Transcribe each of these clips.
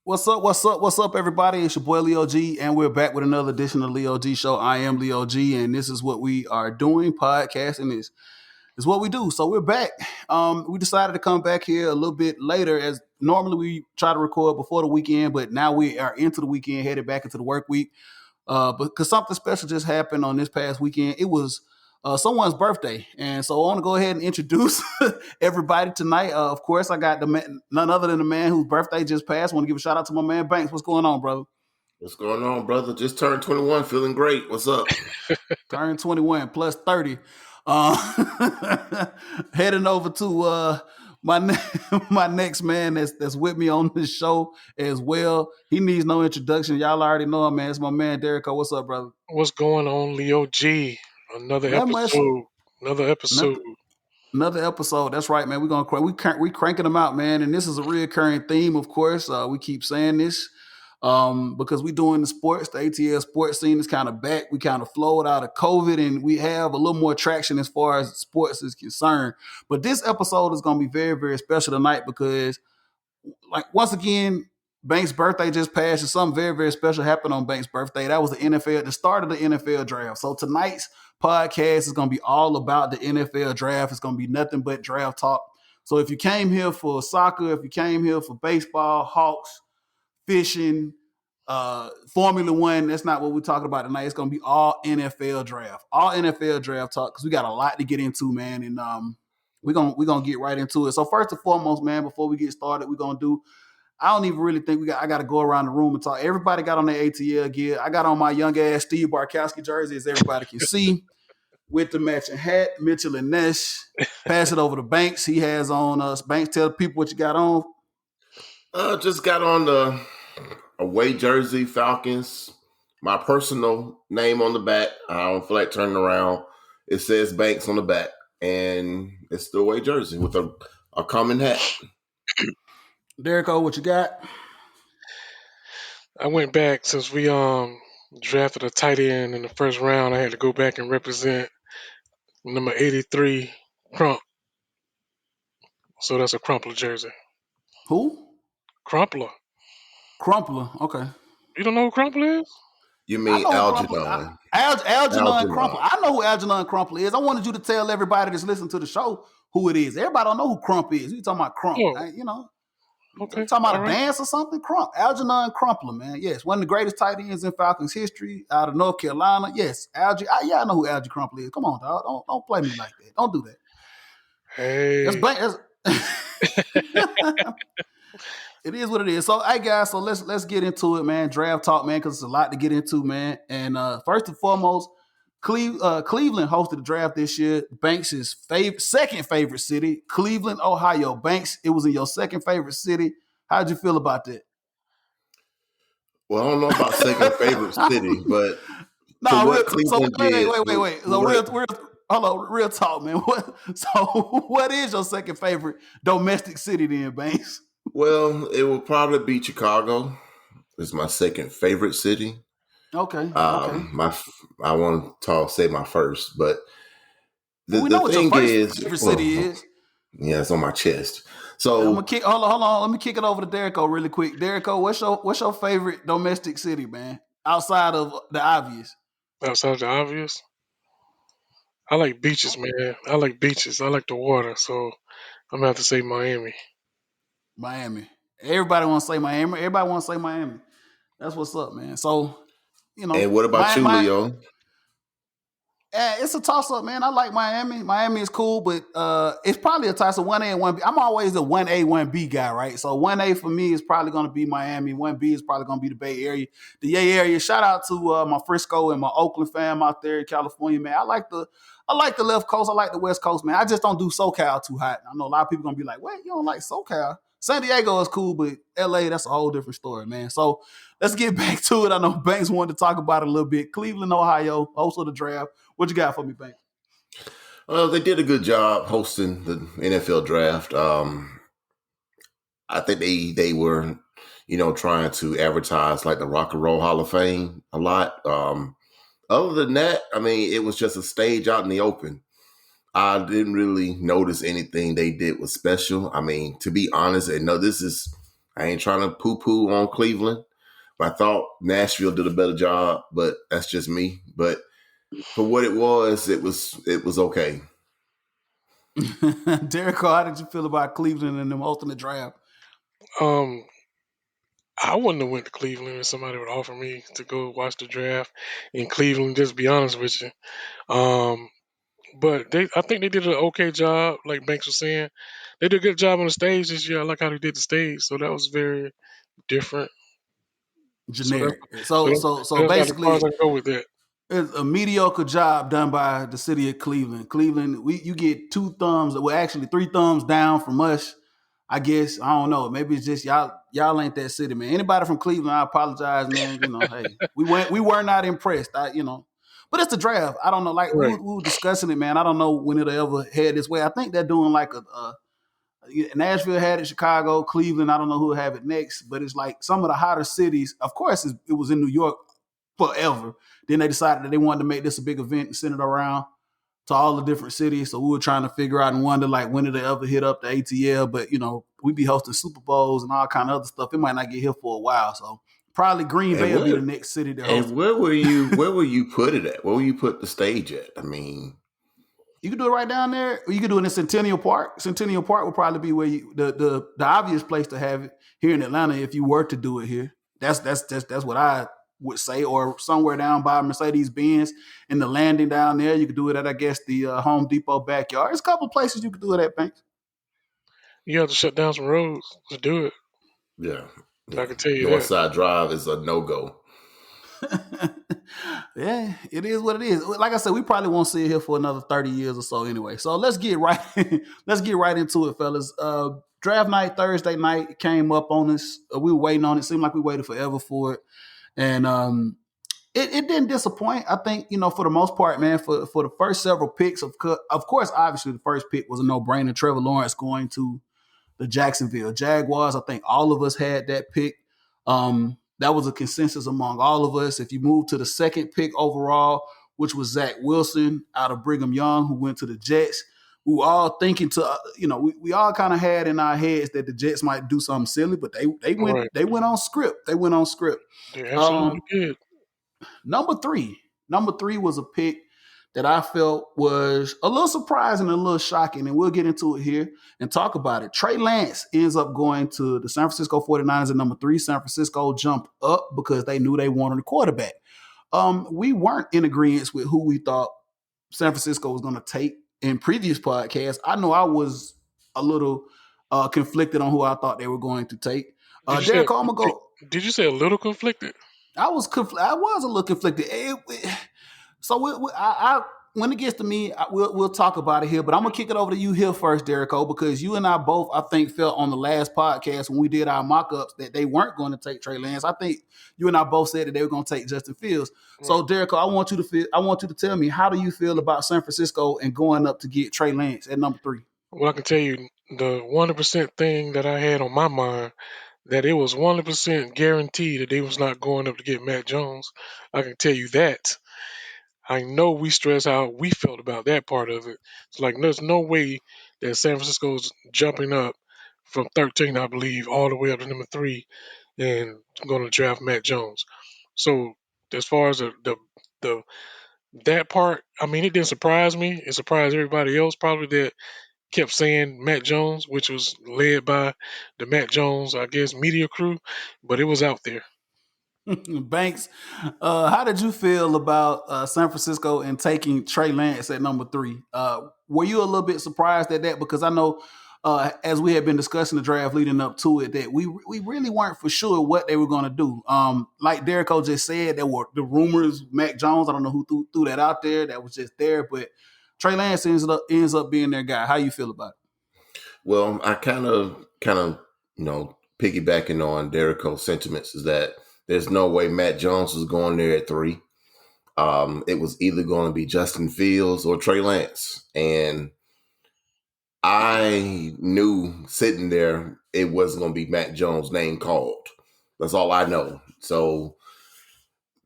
What's up? What's up? What's up, everybody? It's your boy Leo G, and we're back with another edition of Leo G Show. I am Leo G, and this is what we are doing. Podcasting is what we do. So we're back. We decided to come back here a little bit later, as normally we try to record before the weekend, but now we are into the weekend, headed back into the work week. But because something special just happened on this past weekend, it was someone's birthday, and so I want to go ahead and introduce everybody tonight. Of course, I got the man, none other than the man whose birthday just passed. I want to give a shout out to my man Banks. What's going on, brother? What's going on, brother? Just turned 21, feeling great. What's up? Turn 21 plus 30. Heading over to my my next man that's with me on this show as well. He needs no introduction. Y'all already know him, man. It's my man Derrick. What's up, brother? What's going on, Leo G? Another Not much. episode. Another episode. Nothing. Another episode. That's right, man. We're gonna we cranking them out, man. And this is a reoccurring theme, of course. We keep saying this because we doing the sports. The ATL sports scene is kind of back. We kind of flowed out of COVID, and we have a little more traction as far as sports is concerned. But this episode is gonna be very, very special tonight because, like, once again, Banks' birthday just passed, and something very, very special happened on Banks' birthday. That was the start of the NFL draft. So tonight's podcast is going to be all about the NFL draft. It's going to be nothing but draft talk. So if you came here for soccer, if you came here for baseball, Hawks, fishing, Formula One, that's not what we're talking about tonight. It's going to be all NFL draft, talk, because we got a lot to get into, man. And we're gonna get right into it. So first and foremost, man, before we get started, we're gonna do. I don't even really think I got to go around the room and talk. Everybody got on their ATL gear. I got on my young ass Steve Barkowski jersey, as everybody can see, with the matching hat. Mitchell and Ness. Pass it over to Banks. He has on us. Banks, tell the people what you got on. Just got on the away jersey, Falcons. My personal name on the back. I don't feel like turning around. It says Banks on the back, and it's the away jersey with a common hat. Derrick, what you got? I went back since we drafted a tight end in the first round. I had to go back and represent number 83, Crump. So that's a Crumpler jersey. Who? Crumpler. Crumpler. Okay. You don't know who Crumpler is? You mean Algernon? Algernon Crumpler. I know who Algernon Crumpler is. I wanted you to tell everybody that's listening to the show who it is. Everybody don't know who Crump is. You talking about Crump? Oh. You know. Okay. You talking about a dance or something? Crump. Algernon Crumpler, man. Yes, one of the greatest tight ends in Falcons history out of North Carolina. Yes, Algie. I know who Algie Crumpler is. Come on, dog. Don't play me like that. Don't do that. Hey. It is what it is. So, hey guys, so let's get into it, man. Draft talk, man, because it's a lot to get into, man. And first and foremost, Cleveland hosted the draft this year. Banks' second favorite city, Cleveland, Ohio. Banks, it was in your second favorite city. How'd you feel about that? Well, I don't know about second favorite city, but no, wait. So hold on, real talk, man. What is your second favorite domestic city then, Banks? Well, it will probably be Chicago. It's my second favorite city. Okay. I want to say my first, but the what thing your is, favorite city is. Yeah, it's on my chest. So hold on. Let me kick it over to Derrick really quick. Derrick, what's your favorite domestic city, man? Outside of the obvious. Outside of the obvious, I like beaches, man. I like beaches. I like the water. So I'm gonna have to say Miami. Miami. Everybody wants to say Miami. That's what's up, man. So, you know. And what about you, Leo? It's a toss-up, man. I like Miami. Miami is cool, but it's probably a toss of 1A and 1B. I'm always a 1A, 1B guy, right? So 1A for me is probably going to be Miami. 1B is probably going to be the Bay Area. The Yay area. Shout out to my Frisco and my Oakland fam out there in California, man. I like the left coast. I like the West Coast, man. I just don't do SoCal too hot. I know a lot of people going to be like, wait, you don't like SoCal? San Diego is cool, but LA, that's a whole different story, man. So let's get back to it. I know Banks wanted to talk about it a little bit. Cleveland, Ohio, host of the draft. What you got for me, Banks? They did a good job hosting the NFL draft. I think they were, trying to advertise like the Rock and Roll Hall of Fame a lot. Other than that, I mean, it was just a stage out in the open. I didn't really notice anything they did was special. I mean, to be honest, and no, this is I ain't trying to poo-poo on Cleveland. I thought Nashville did a better job, but that's just me. But for what it was okay. Derek Carr, how did you feel about Cleveland and them hosting the draft? Um, I wouldn't have went to Cleveland if somebody would offer me to go watch the draft in Cleveland. Just to be honest with you. Um, but I think they did an okay job. Like Banks was saying, they did a good job on the stage this year. I like how they did the stage, so that was very different. So that's Generic. so So that's, so so that's about as far as basically, I can go with that. it's a mediocre job done by the city of Cleveland. Cleveland, you get two thumbs, well, actually three thumbs down from us. I guess I don't know. Maybe it's just y'all ain't that city, man. Anybody from Cleveland, I apologize, man. Hey, we were not impressed. But it's the draft. I don't know. Like Right, we were discussing it, man. I don't know when it'll ever head this way. I think they're doing like a Nashville had it, Chicago, Cleveland. I don't know who will have it next, but it's like some of the hotter cities. Of course, it was in New York forever. Then they decided that they wanted to make this a big event and send it around to all the different cities. So we were trying to figure out and wonder like when did they ever hit up the ATL? But we be hosting Super Bowls and all kind of other stuff. It might not get here for a while. So probably Green Bay And will be the where next city to host and it. where were you? Where will you put it at? Where will you put the stage at? I mean, You can do it right down there, or you can do it in Centennial Park. Centennial Park would probably be where the obvious place to have it here in Atlanta if you were to do it here. That's what I would say, or somewhere down by Mercedes Benz in the landing down there. You could do it at, I guess, the Home Depot backyard. There's a couple of places you could do it at, Banks. you have to shut down some roads to do it. yeah, I yeah. can tell you that. Northside Drive is a no-go. Yeah, it is what it is. Like I said, we probably won't see it here for another 30 years or so anyway. So let's get right let's get right into it, fellas. Draft night, Thursday night, came up on us. We were waiting on it. Seemed like we waited forever for it. And it didn't disappoint. I think, for the most part, man, for the first several picks, of course, obviously the first pick was a no-brainer. Trevor Lawrence going to the Jacksonville Jaguars. I think all of us had that pick. That was a consensus among all of us. If you move to the second pick overall, which was Zach Wilson out of Brigham Young, who went to the Jets, we were all thinking we all kind of had in our heads that the Jets might do something silly, but Right, they went on script. They went on script. they Um, absolutely did. Number three. Number three was a pick that I felt was a little surprising and a little shocking, and we'll get into it here and talk about it. Trey Lance ends up going to the San Francisco 49ers at number three. San Francisco jumped up because they knew they wanted a quarterback. We weren't in agreement with who we thought San Francisco was going to take in previous podcasts. I know I was a little conflicted on who I thought they were going to take. Did you say? Derek, I'm gonna Did, go. did you say a little conflicted? I was a little conflicted. So when it gets to me, we'll talk about it here. But I'm gonna kick it over to you here first, Derico, because you and I both, I think, felt on the last podcast when we did our mock-ups that they weren't going to take Trey Lance. I think you and I both said that they were going to take Justin Fields. Right. So, Derico, I want you to tell me, how do you feel about San Francisco and going up to get Trey Lance at number three? Well, I can tell you the 100% thing that I had on my mind that it was 100% guaranteed that they was not going up to get Matt Jones. I can tell you that. I know we stress how we felt about that part of it. It's like there's no way that San Francisco's jumping up from 13, I believe, all the way up to number three and going to draft Matt Jones. So as far as the that part, I mean, it didn't surprise me. It surprised everybody else probably that kept saying Matt Jones, which was led by the Matt Jones, I guess, media crew, but it was out there. Banks, how did you feel about San Francisco and taking Trey Lance at number three? Were you a little bit surprised at that? Because I know, as we had been discussing the draft leading up to it, that we really weren't for sure what they were going to do. Like Derico just said, there were the rumors. Mac Jones, I don't know who threw that out there. That was just there, but Trey Lance ends up being their guy. How you feel about it? Well, I kind of, piggybacking on Derico's sentiments is that there's no way Matt Jones was going there at three. It was either going to be Justin Fields or Trey Lance. And I knew sitting there it wasn't going to be Matt Jones' name called. That's all I know. So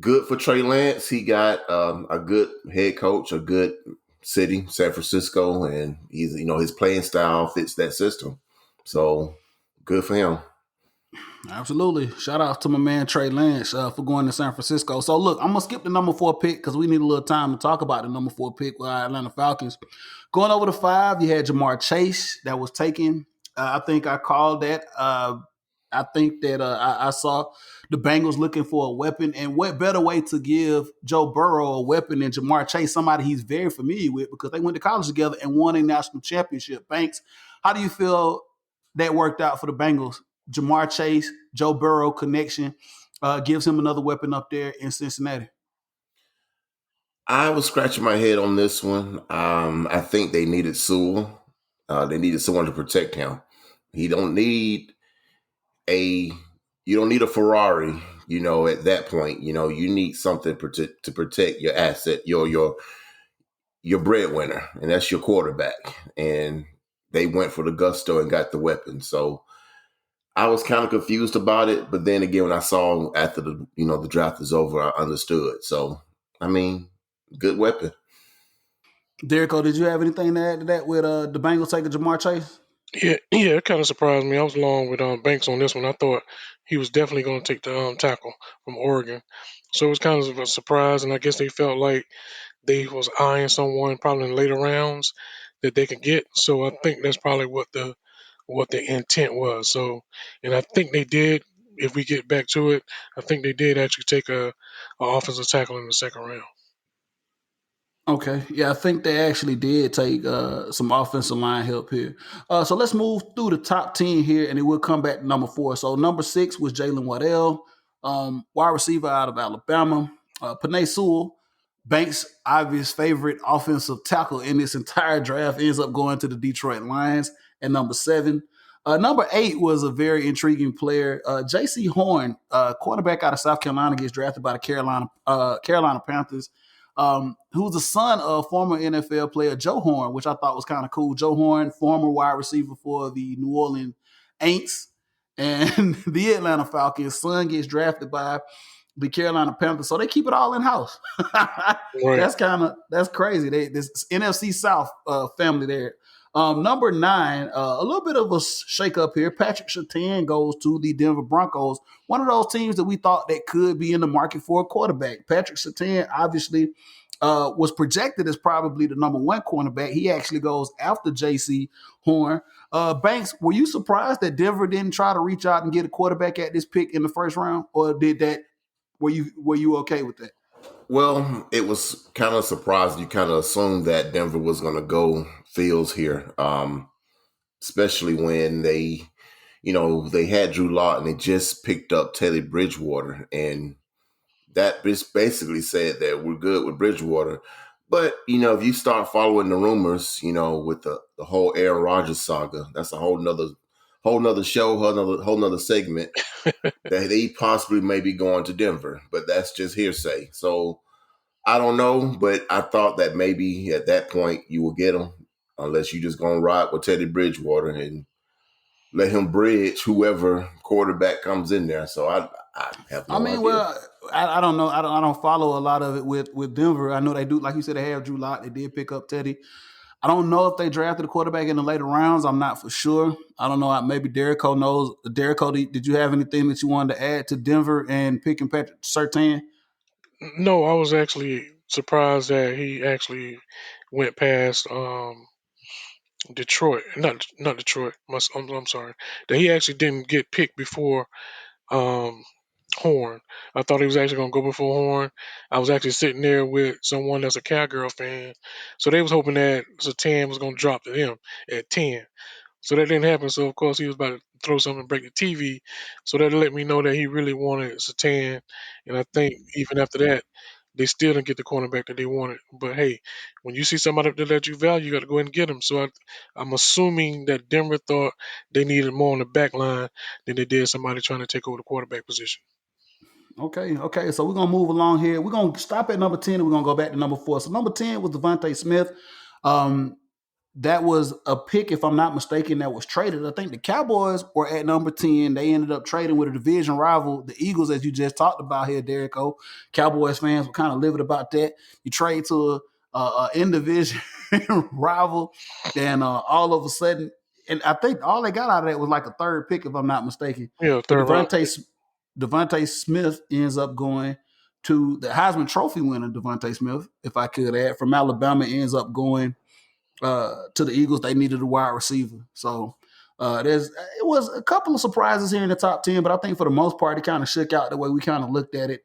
good for Trey Lance. He got a good head coach, a good city, San Francisco, and he's his playing style fits that system. So good for him. Absolutely. Shout out to my man Trey Lance for going to San Francisco. So look, I'm gonna skip the number 4 pick because we need a little time to talk about the number 4 pick with our Atlanta Falcons. Going over to 5, you had Jamar Chase that was taken. I think I called that. I think that I saw the Bengals looking for a weapon, and what better way to give Joe Burrow a weapon than Jamar Chase, somebody he's very familiar with because they went to college together and won a national championship. Banks, how do you feel that worked out for the Bengals? Jamar Chase, Joe Burrow connection gives him another weapon up there in Cincinnati. I was scratching my head on this one. I think they needed Sewell. They needed someone to protect him. He don't need a you don't need a Ferrari, at that point. You need something to protect your asset, your breadwinner, and that's your quarterback. And they went for the gusto and got the weapon. So I was kind of confused about it, but then again, when I saw after the draft is over, I understood. So I mean, good weapon. Derrico, did you have anything to add to that with the Bengals taking Jamar Chase? Yeah, it kind of surprised me. I was along with Banks on this one. I thought he was definitely going to take the tackle from Oregon, so it was kind of a surprise. And I guess they felt like they was eyeing someone probably in later rounds that they could get. So I think that's probably what the intent was. So, and I think they did. If we get back to it, I think they did actually take a offensive tackle in the second round. Okay, yeah, I think they actually did take some offensive line help here. So let's move through the top 10 here, and then we'll come back to number 4. So number 6 was Jalen Waddell, wide receiver out of Alabama. Panay Sewell, Banks' obvious favorite offensive tackle in this entire draft, ends up going to the Detroit Lions at number 7. Number 8 was a very intriguing player. J.C. Horn, quarterback out of South Carolina, gets drafted by the Carolina Panthers, who's the son of former NFL player Joe Horn, which I thought was kind of cool. Joe Horn, former wide receiver for the New Orleans Aints and the Atlanta Falcons. Son gets drafted by the Carolina Panthers, so they keep it all in house. Right. That's crazy. This NFC South family there. Number 9, a little bit of a shake up here. Patrick Surtain goes to the Denver Broncos, one of those teams that we thought that could be in the market for a quarterback. Patrick Surtain obviously was projected as probably the number 1 cornerback. He actually goes after J.C. Horn. Banks, were you surprised that Denver didn't try to reach out and get a quarterback at this pick in the first round, or did that? Were you okay with that? Well, it was kind of surprising. You kind of assumed that Denver was going to go Fields here, especially when they had Drew Lock and they just picked up Teddy Bridgewater, and that just basically said that we're good with Bridgewater. But if you start following the rumors, with the whole Aaron Rodgers saga, that's a whole nother show, whole nother segment that they possibly may be going to Denver, but that's just hearsay. So I don't know, but I thought that maybe at that point you will get him, unless you just gonna ride with Teddy Bridgewater and let him bridge whoever quarterback comes in there. So I have I no mean, idea. well, I don't know. I don't follow a lot of it with Denver. I know they do, like you said, they have Drew Lock. They did pick up Teddy. I don't know if they drafted a quarterback in the later rounds. I'm not for sure. I don't know. Maybe Derrico knows. Derrico, did you have anything that you wanted to add to Denver and picking Patrick Surtain? No, I was actually surprised that he actually went past Detroit. Not Detroit. I'm sorry. That he actually didn't get picked before um, Horn. I thought he was actually going to go before Horn. I was actually sitting there with someone that's a Cowgirl fan, so they was hoping that Satan was going to drop to them at 10. So that didn't happen. So of course he was about to throw something and break the TV. So that let me know that he really wanted Satan. And I think even after that, they still didn't get the cornerback that they wanted. But hey, when you see somebody that you value, you got to go ahead and get him. So I'm assuming that Denver thought they needed more on the back line than they did somebody trying to take over the quarterback position. Okay. So we're gonna move along here. We're gonna stop at number 10 and we're gonna go back to number 4. So number 10 was Devontae Smith. Um, that was a pick, if I'm not mistaken, that was traded. I think the Cowboys were at number 10. They ended up trading with a division rival, the Eagles, as you just talked about here, Derek O. Cowboys fans were kind of livid about that. You trade to a in division rival, and all of a sudden and I think all they got out of that was like a third pick, if I'm not mistaken. Yeah, But third round pick. Devontae Smith ends up going to the Heisman Trophy winner, Devontae Smith, if I could add, from Alabama, ends up going to the Eagles. They needed a wide receiver. So it was a couple of surprises here in the top 10, but I think for the most part, it kind of shook out the way we kind of looked at it.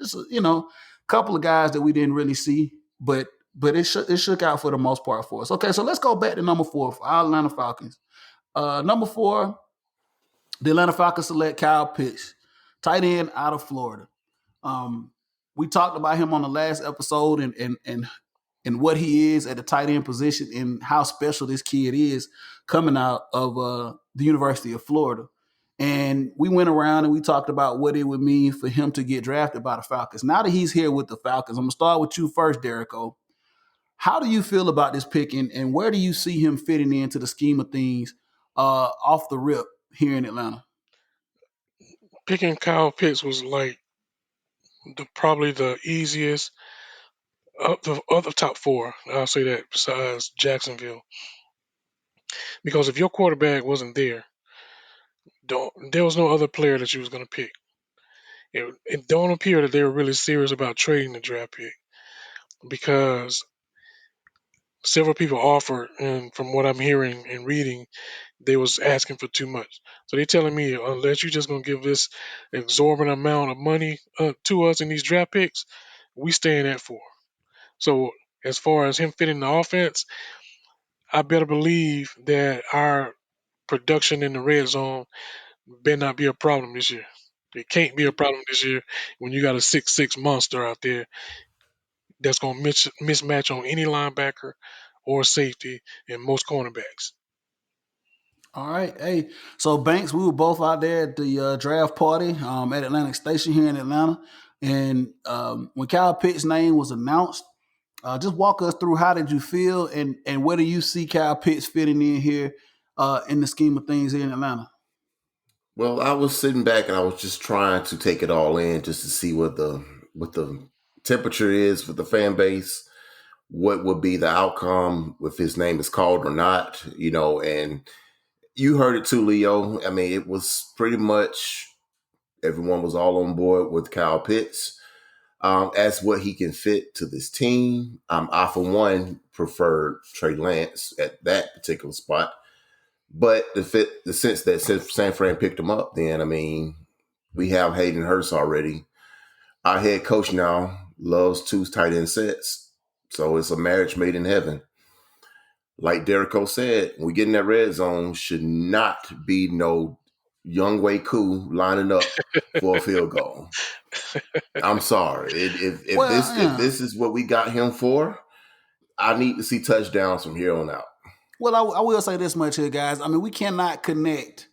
Just, a couple of guys that we didn't really see, but it shook out for the most part for us. Okay, so let's go back to number 4 for our Atlanta Falcons. Number 4, the Atlanta Falcons select Kyle Pitts, tight end out of Florida. We talked about him on the last episode and what he is at the tight end position and how special this kid is coming out of the University of Florida. And we went around and we talked about what it would mean for him to get drafted by the Falcons. Now that he's here with the Falcons, I'm going to start with you first, Derico. How do you feel about this pick, and where do you see him fitting into the scheme of things off the rip here in Atlanta? Picking Kyle Pitts was like probably the easiest of the top 4. I'll say that besides Jacksonville, because if your quarterback wasn't there, there was no other player that you was going to pick. It don't appear that they were really serious about trading the draft pick, because several people offered, and from what I'm hearing and reading, they was asking for too much. So they telling me, unless you just gonna give this exorbitant amount of money to us in these draft picks, we staying at 4. So as far as him fitting the offense, I better believe that our production in the red zone better not be a problem this year. It can't be a problem this year when you got a 6'6" monster out there that's going to mismatch on any linebacker or safety and most cornerbacks. All right. Hey, so Banks, we were both out there at the draft party at Atlantic Station here in Atlanta. And when Kyle Pitts' name was announced, just walk us through how did you feel and where do you see Kyle Pitts fitting in here in the scheme of things here in Atlanta? Well, I was sitting back and I was just trying to take it all in just to see what the temperature is for the fan base, what would be the outcome if his name is called or not, and you heard it too, Leo. I mean, it was pretty much everyone was all on board with Kyle Pitts as what he can fit to this team. I, for one, preferred Trey Lance at that particular spot. But the sense that San Fran picked him up, then, I mean, we have Hayden Hurst already. Our head coach now loves 2 tight end sets. So it's a marriage made in heaven. Like Derico said, when we get in that red zone, should not be no Young Wei Koo lining up for a field goal. I'm sorry. If this is what we got him for, I need to see touchdowns from here on out. Well, I will say this much here, guys. I mean, we cannot connect.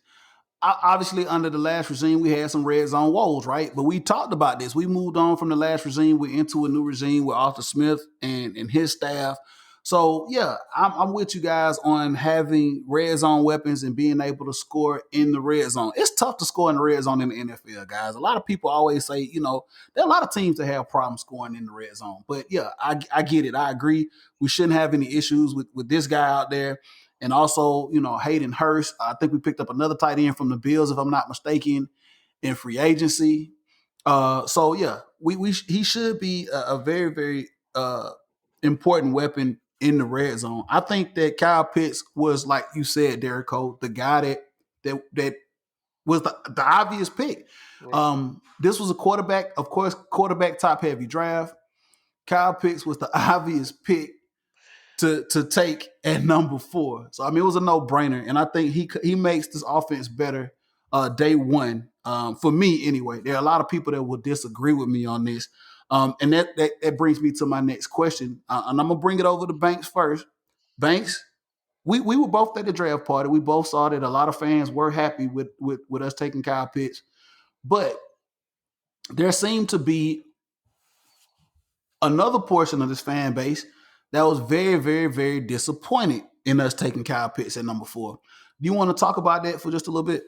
Obviously, under the last regime, we had some red zone woes, right? But we talked about this. We moved on from the last regime. We're into a new regime with Arthur Smith and his staff. So, yeah, I'm with you guys on having red zone weapons and being able to score in the red zone. It's tough to score in the red zone in the NFL, guys. A lot of people always say, there are a lot of teams that have problems scoring in the red zone. But, yeah, I get it. I agree. We shouldn't have any issues with this guy out there. And also, Hayden Hurst. I think we picked up another tight end from the Bills, if I'm not mistaken, in free agency. So yeah, he should be a very, very important weapon in the red zone. I think that Kyle Pitts was, like you said, Derico, the guy that was the obvious pick. This was a quarterback, of course, quarterback top heavy draft. Kyle Pitts was the obvious pick to take at number 4. So I mean, it was a no-brainer, and I think he makes this offense better day one. For me, anyway. There are a lot of people that will disagree with me on this, and that brings me to my next question, and I'm gonna bring it over to Banks first. Banks, we were both at the draft party. We both saw that a lot of fans were happy with us taking Kyle Pitts, but there seemed to be another portion of this fan base that was very, very, very disappointed in us taking Kyle Pitts at number 4. Do you want to talk about that for just a little bit?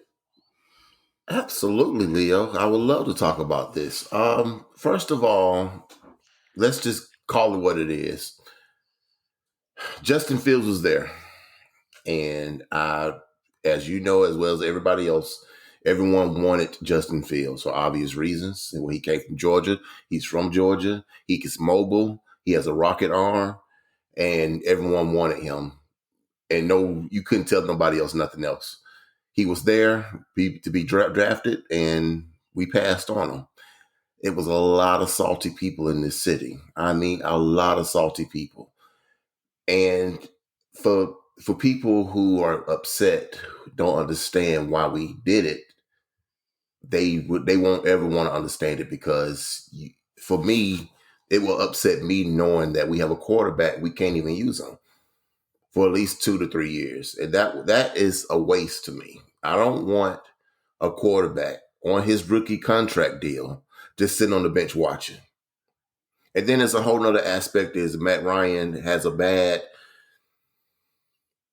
Absolutely, Leo. I would love to talk about this. First of all, let's just call it what it is. Justin Fields was there. And as you know, as well as everybody else, everyone wanted Justin Fields for obvious reasons. And when he came from Georgia, he's from Georgia. He is mobile. He has a rocket arm, and everyone wanted him. And no, you couldn't tell nobody else nothing else. He was there to be drafted, and we passed on him. It was a lot of salty people in this city. I mean, a lot of salty people. And for people who are upset, don't understand why we did it, they won't ever want to understand it, because for me, it will upset me knowing that we have a quarterback we can't even use him for at least 2 to 3 years, and that is a waste to me. I don't want a quarterback on his rookie contract deal just sitting on the bench watching. And then there's a whole nother aspect is Matt Ryan has a bad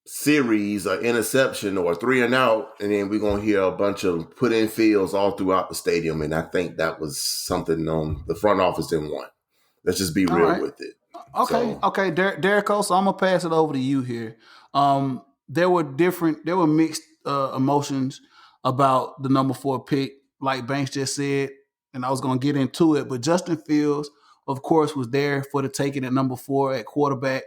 series or interception or 3 and out, and then we're going to hear a bunch of put in fields all throughout the stadium. And I think that was something the front office didn't want. Let's just be All real right. with it. Okay. So, Okay. Derico, so I'm gonna pass it over to you here. There were mixed emotions about the number 4 pick, like Banks just said, and I was gonna get into it. But Justin Fields, of course, was there for the taking at number 4 at quarterback.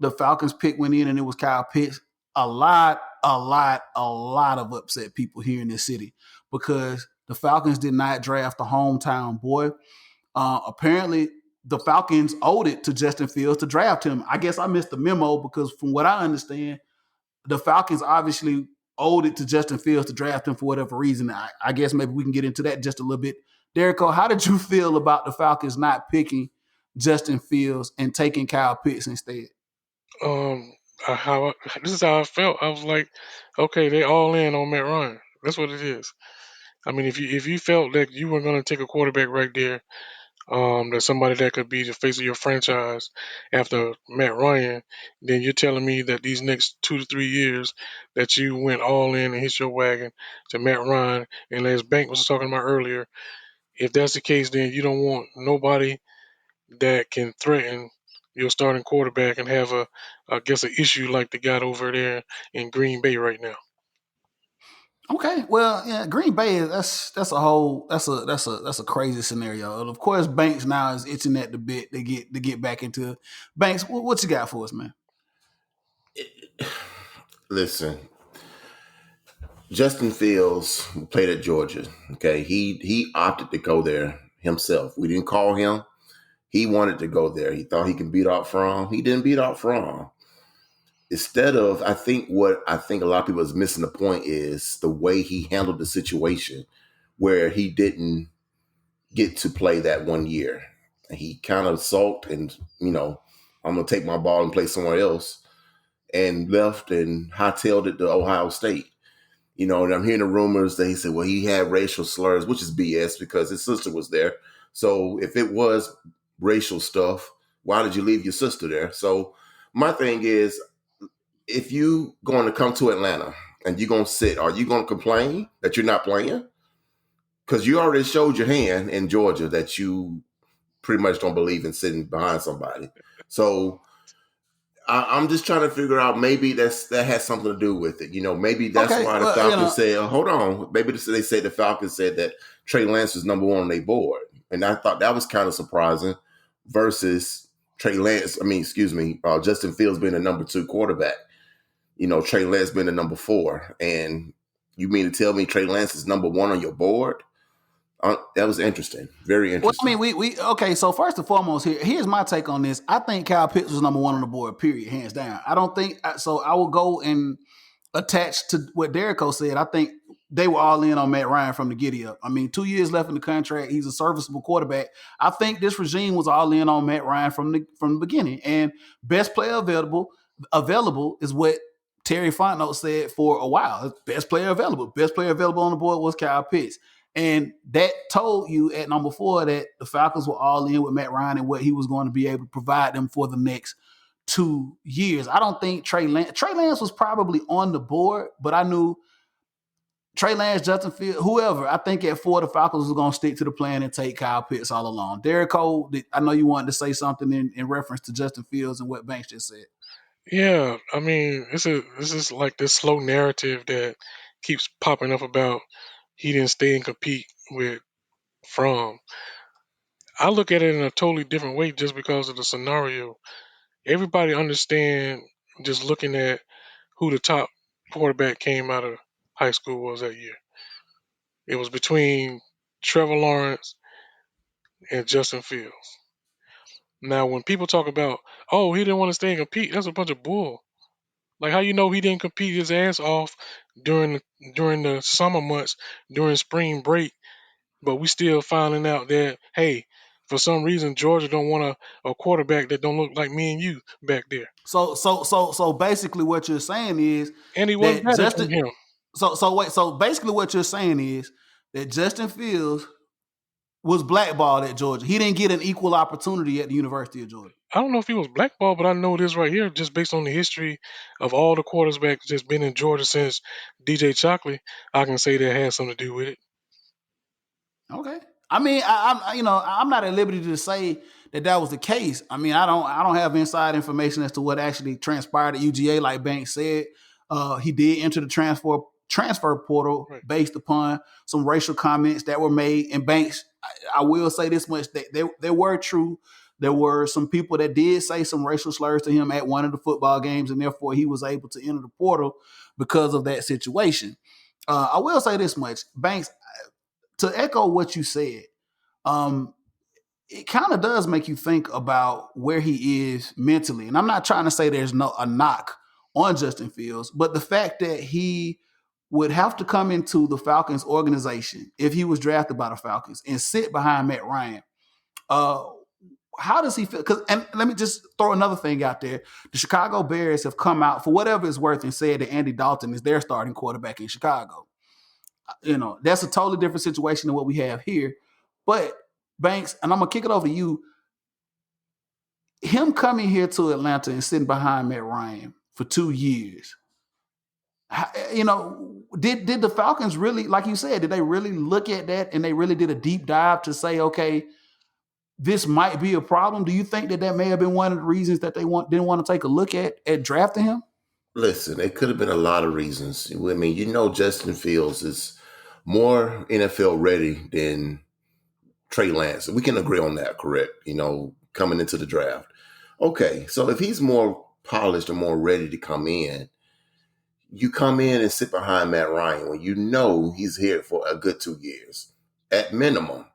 The Falcons pick went in, and it was Kyle Pitts. A lot of upset people here in this city because the Falcons did not draft the hometown boy. Apparently, the Falcons owed it to Justin Fields to draft him. I guess I missed the memo because, from what I understand, the Falcons obviously owed it to Justin Fields to draft him for whatever reason. I guess maybe we can get into that just a little bit. Derico, how did you feel about the Falcons not picking Justin Fields and taking Kyle Pitts instead? Um, how this is how I felt. I was like, okay, they all in on Matt Ryan. That's what it is. I mean, if you felt that you were going to take a quarterback right there, that's somebody that could be the face of your franchise after Matt Ryan, then you're telling me that these next 2 to 3 years that you went all in and hit your wagon to Matt Ryan, and as Bank was talking about earlier, if that's the case, then you don't want nobody that can threaten your starting quarterback and have I guess, an issue like they got over there in Green Bay right now. Okay, well, yeah, Green Bay that's a whole that's a crazy scenario. And of course, Banks now is itching at the bit to get back into Banks. What you got for us, man? listen, Justin Fields played at Georgia. Okay, he opted to go there himself. We didn't call him. He wanted to go there. He thought he could beat out Fromm. He didn't beat out Fromm. Instead of, what I think a lot of people is missing the point is the way he handled the situation, where he didn't get to play that 1 year. He kind of sulked and, I'm going to take my ball and play somewhere else, and left and hightailed it to Ohio State. And I'm hearing the rumors that he said, well, he had racial slurs, which is BS because his sister was there. So if it was racial stuff, why did you leave your sister there? So my thing is, if you going to come to Atlanta and you're going to sit, are you going to complain that you're not playing? Because you already showed your hand in Georgia that you pretty much don't believe in sitting behind somebody. So I'm just trying to figure out, maybe that has something to do with it. Maybe that's Okay, why the well, Falcons said, hold on. Maybe they say the Falcons said that Trey Lance was number 1 on their board. And I thought that was kind of surprising versus Justin Fields being the number 2 quarterback. Trey Lance being the number 4. And you mean to tell me Trey Lance is number 1 on your board? That was interesting. Very well, I interesting. mean, we okay. So first and foremost, here's my take on this. I think Kyle Pitts was number 1 on the board. Period, hands down. I don't think so. I will go and attach to what Derico said. I think they were all in on Matt Ryan from the giddy up. I mean, 2 years left in the contract. He's a serviceable quarterback. I think this regime was all in on Matt Ryan from the beginning. And best player available is what Terry Fontenot said for a while. Best player available. Best player available on the board was Kyle Pitts. And that told you at number 4 that the Falcons were all in with Matt Ryan and what he was going to be able to provide them for the next 2 years. I don't think Trey Lance was probably on the board, but I knew Trey Lance, Justin Fields, whoever. I think at 4, the Falcons was going to stick to the plan and take Kyle Pitts all along. Derek Cole, I know you wanted to say something in reference to Justin Fields and what Banks just said. Yeah, I mean, this is like this slow narrative that keeps popping up about he didn't stay and compete with From. I look at it in a totally different way just because of the scenario. Everybody understand just looking at who the top quarterback came out of high school was that year. It was between Trevor Lawrence and Justin Fields. Now, when people talk about, oh, he didn't want to stay and compete, that's a bunch of bull. Like, how you know he didn't compete his ass off during during the summer months, during spring break, but we still finding out that, hey, for some reason Georgia don't want a quarterback that don't look like me and you back there, So basically, what you're saying is and he wasn't that better than Justin. him. So basically, what you're saying is that Justin Fields was blackballed at Georgia. He didn't get an equal opportunity at the University of Georgia. I don't know if he was blackballed, but I know this right here, just based on the history of all the quarterbacks that's been in Georgia since DJ Chocolate, I can say that had something to do with it. Okay. I mean, I'm not at liberty to say that was the case. I mean, I don't have inside information as to what actually transpired at UGA. Like Banks said, he did enter the transfer portal Right. based upon some racial comments that were made. And Banks, I will say this much: that they were true. There were some people that did say some racial slurs to him at one of the football games, and therefore he was able to enter the portal because of that situation. I will say this much: Banks, to echo what you said, um, it kind of does make you think about where he is mentally. And I'm not trying to say there's no a knock on Justin Fields, but the fact that he would have to come into the Falcons organization if he was drafted by the Falcons and sit behind Matt Ryan. Uh, how does he feel? Because, and let me just throw another thing out there: the Chicago Bears have come out for whatever it's worth and said that Andy Dalton is their starting quarterback in Chicago. That's a totally different situation than what we have here. But Banks, and I'm gonna kick it over to you. Him coming here to Atlanta and sitting behind Matt Ryan for 2 years, did the Falcons really, like you said, did they really look at that and they really did a deep dive to say, okay, this might be a problem? Do you think that may have been one of the reasons that they didn't want to take a look at drafting him? Listen, it could have been a lot of reasons. I mean, Justin Fields is more NFL ready than Trey Lance. We can agree on that, correct? Coming into the draft. Okay, so if he's more polished or more ready to come in, you come in and sit behind Matt Ryan when you know he's here for a good 2 years at minimum.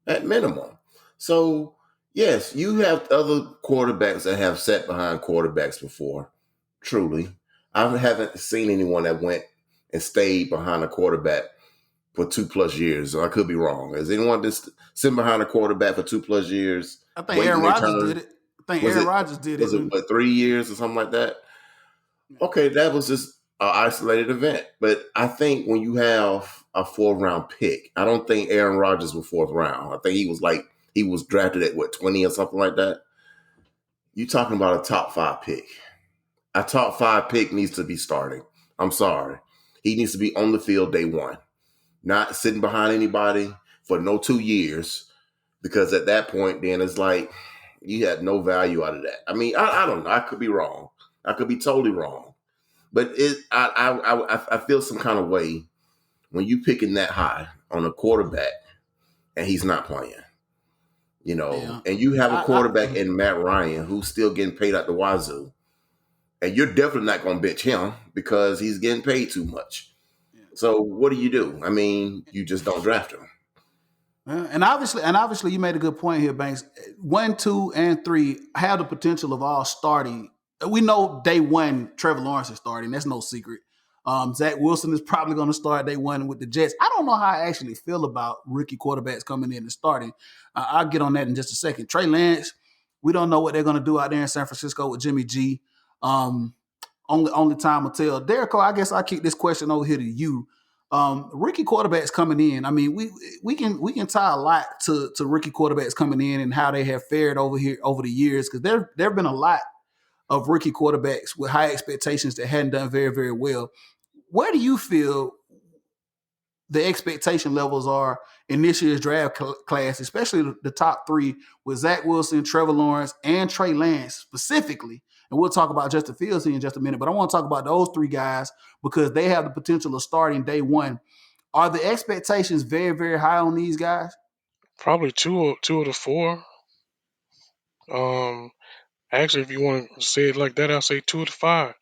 At minimum. So, yes, you have other quarterbacks that have sat behind quarterbacks before, truly. I haven't seen anyone that went and stayed behind a quarterback for 2+ years. I could be wrong. Has anyone been sitting behind a quarterback for 2+ years, I think waiting Aaron their Rodgers turn? did it. I think Aaron Rodgers did Was it. it what, 3 years or something like that? Okay, that was just an isolated event. But I think when you have a 4th round pick, I don't think Aaron Rodgers was 4th round. I think he was drafted at 20 or something like that. You're talking about a top 5 pick. A top 5 pick needs to be starting. I'm sorry. He needs to be on the field day one, not sitting behind anybody for no 2 years, because at that point, then it's like you had no value out of that. I mean, I don't know. I could be wrong. I could be totally wrong. But I feel some kind of way when you picking that high on a quarterback and he's not playing, Yeah. and you have a quarterback I in Matt Ryan who's still getting paid out the wazoo, and you're definitely not going to bench him because he's getting paid too much. yeah. So what do? I mean, you just don't draft him. And obviously, you made a good point here, Banks. 1, 2, and 3 have the potential of all starting. We know day one, Trevor Lawrence is starting. That's no secret. Zach Wilson is probably going to start day one with the Jets. I don't know how I actually feel about rookie quarterbacks coming in and starting. I'll get on that in just a second. Trey Lance, we don't know what they're going to do out there in San Francisco with Jimmy G. Only time will tell. Derek, I guess I'll kick this question over here to you. Rookie quarterbacks coming in. I mean, we can tie a lot to rookie quarterbacks coming in and how they have fared over the years, because there have been a lot of rookie quarterbacks with high expectations that hadn't done very, very well. Where do you feel the expectation levels are in this year's draft class, especially the top three with Zach Wilson, Trevor Lawrence, and Trey Lance specifically. And we'll talk about Justin Fields here in just a minute, but I want to talk about those three guys because they have the potential of starting day one. Are the expectations very, very high on these guys? Probably two of the four. Um, Actually, if you want to say it like that, I'll say two of the five.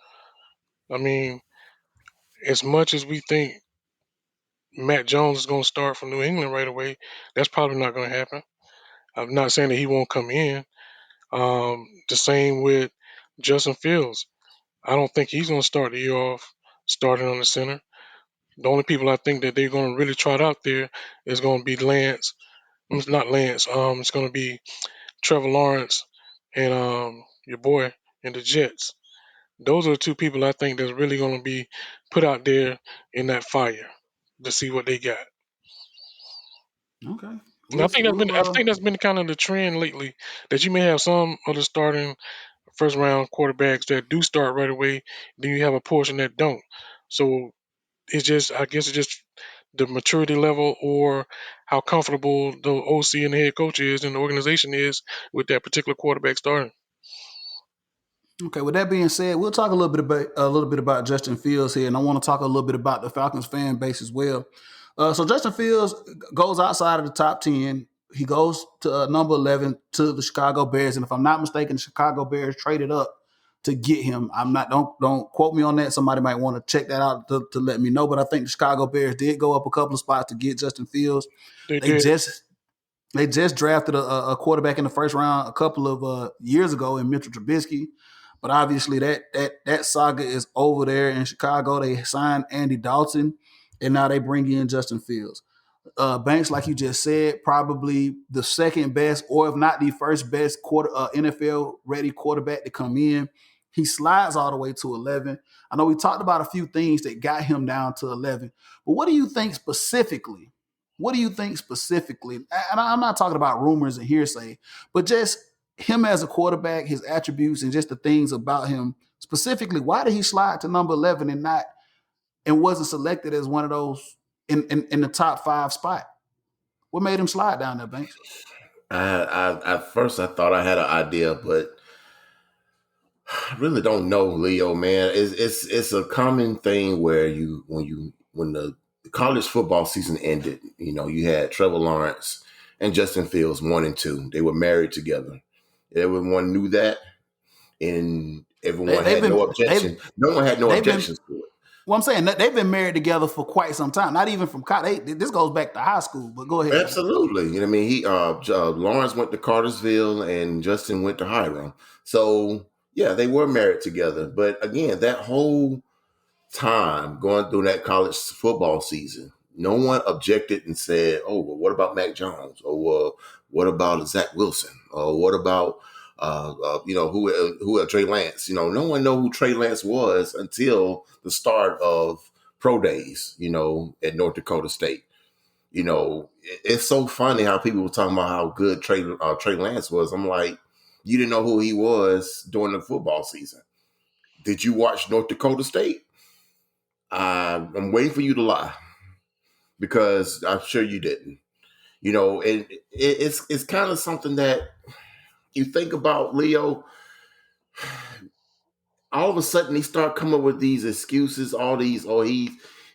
I mean, as much as we think Matt Jones is going to start for New England right away, that's probably not going to happen. I'm not saying that he won't come in. The same with Justin Fields. I don't think he's going to start the year off starting on the center. The only people I think that they're going to really trot out there is going to be Lance. It's not Lance. It's going to be Trevor Lawrence and your boy and the Jets. Those are the two people I think that's really going to be put out there in that fire to see what they got. Okay. And I think that's been kind of the trend lately that you may have some of the starting first round quarterbacks that do start right away, then you have a portion that don't. So it's just I guess it's just the maturity level or how comfortable the OC and the head coach is and the organization is with that particular quarterback starting. Okay, with that being said, we'll talk a little bit about Justin Fields here, and I want to talk a little bit about the Falcons fan base as well. So Justin Fields goes outside of the top 10. He goes to number 11 to the Chicago Bears, and if I'm not mistaken, the Chicago Bears traded up to get him. I'm not don't quote me on that. Somebody might want to check that out to let me know, but I think the Chicago Bears did go up a couple of spots to get Justin Fields. They They did. just drafted a quarterback in the first round a couple of years ago in Mitchell Trubisky. But obviously that saga is over there in Chicago. They signed Andy Dalton, and now they bring in Justin Fields. Banks, like you just said, probably the second best, or if not the first best NFL ready quarterback to come in. He slides all the way to 11. I know we talked about a few things that got him down to 11, but what do you think specifically? What do you think specifically? And I'm not talking about rumors and hearsay, but just him as a quarterback, his attributes, and just the things about him specifically. Why did he slide to number 11 and wasn't selected as one of those in the top five spot? What made him slide down there, Banks? At first I thought I had an idea, but I really don't know, Leo. Man, it's a common thing where when the college football season ended, you had Trevor Lawrence and Justin Fields 1 and 2. They were married together. Everyone knew that, and everyone had no objection. No one had no objections to it. Well, I'm saying that they've been married together for quite some time. Not even from college. This goes back to high school. But go ahead. Absolutely. You know what I mean? Lawrence went to Cartersville and Justin went to Hiram. So yeah, they were married together. But again, that whole time going through that college football season, no one objected and said, "Oh, well, what about Mac Jones? Or what about Zach Wilson? Or what about who Trey Lance?" No one know who Trey Lance was until the start of pro days. At North Dakota State. It's so funny how people were talking about how good Trey Lance was. I'm like, you didn't know who he was during the football season. Did you watch North Dakota State? I'm waiting for you to lie because I'm sure you didn't. And it's kind of something that you think about, Leo. All of a sudden, he start coming up with these excuses. All these,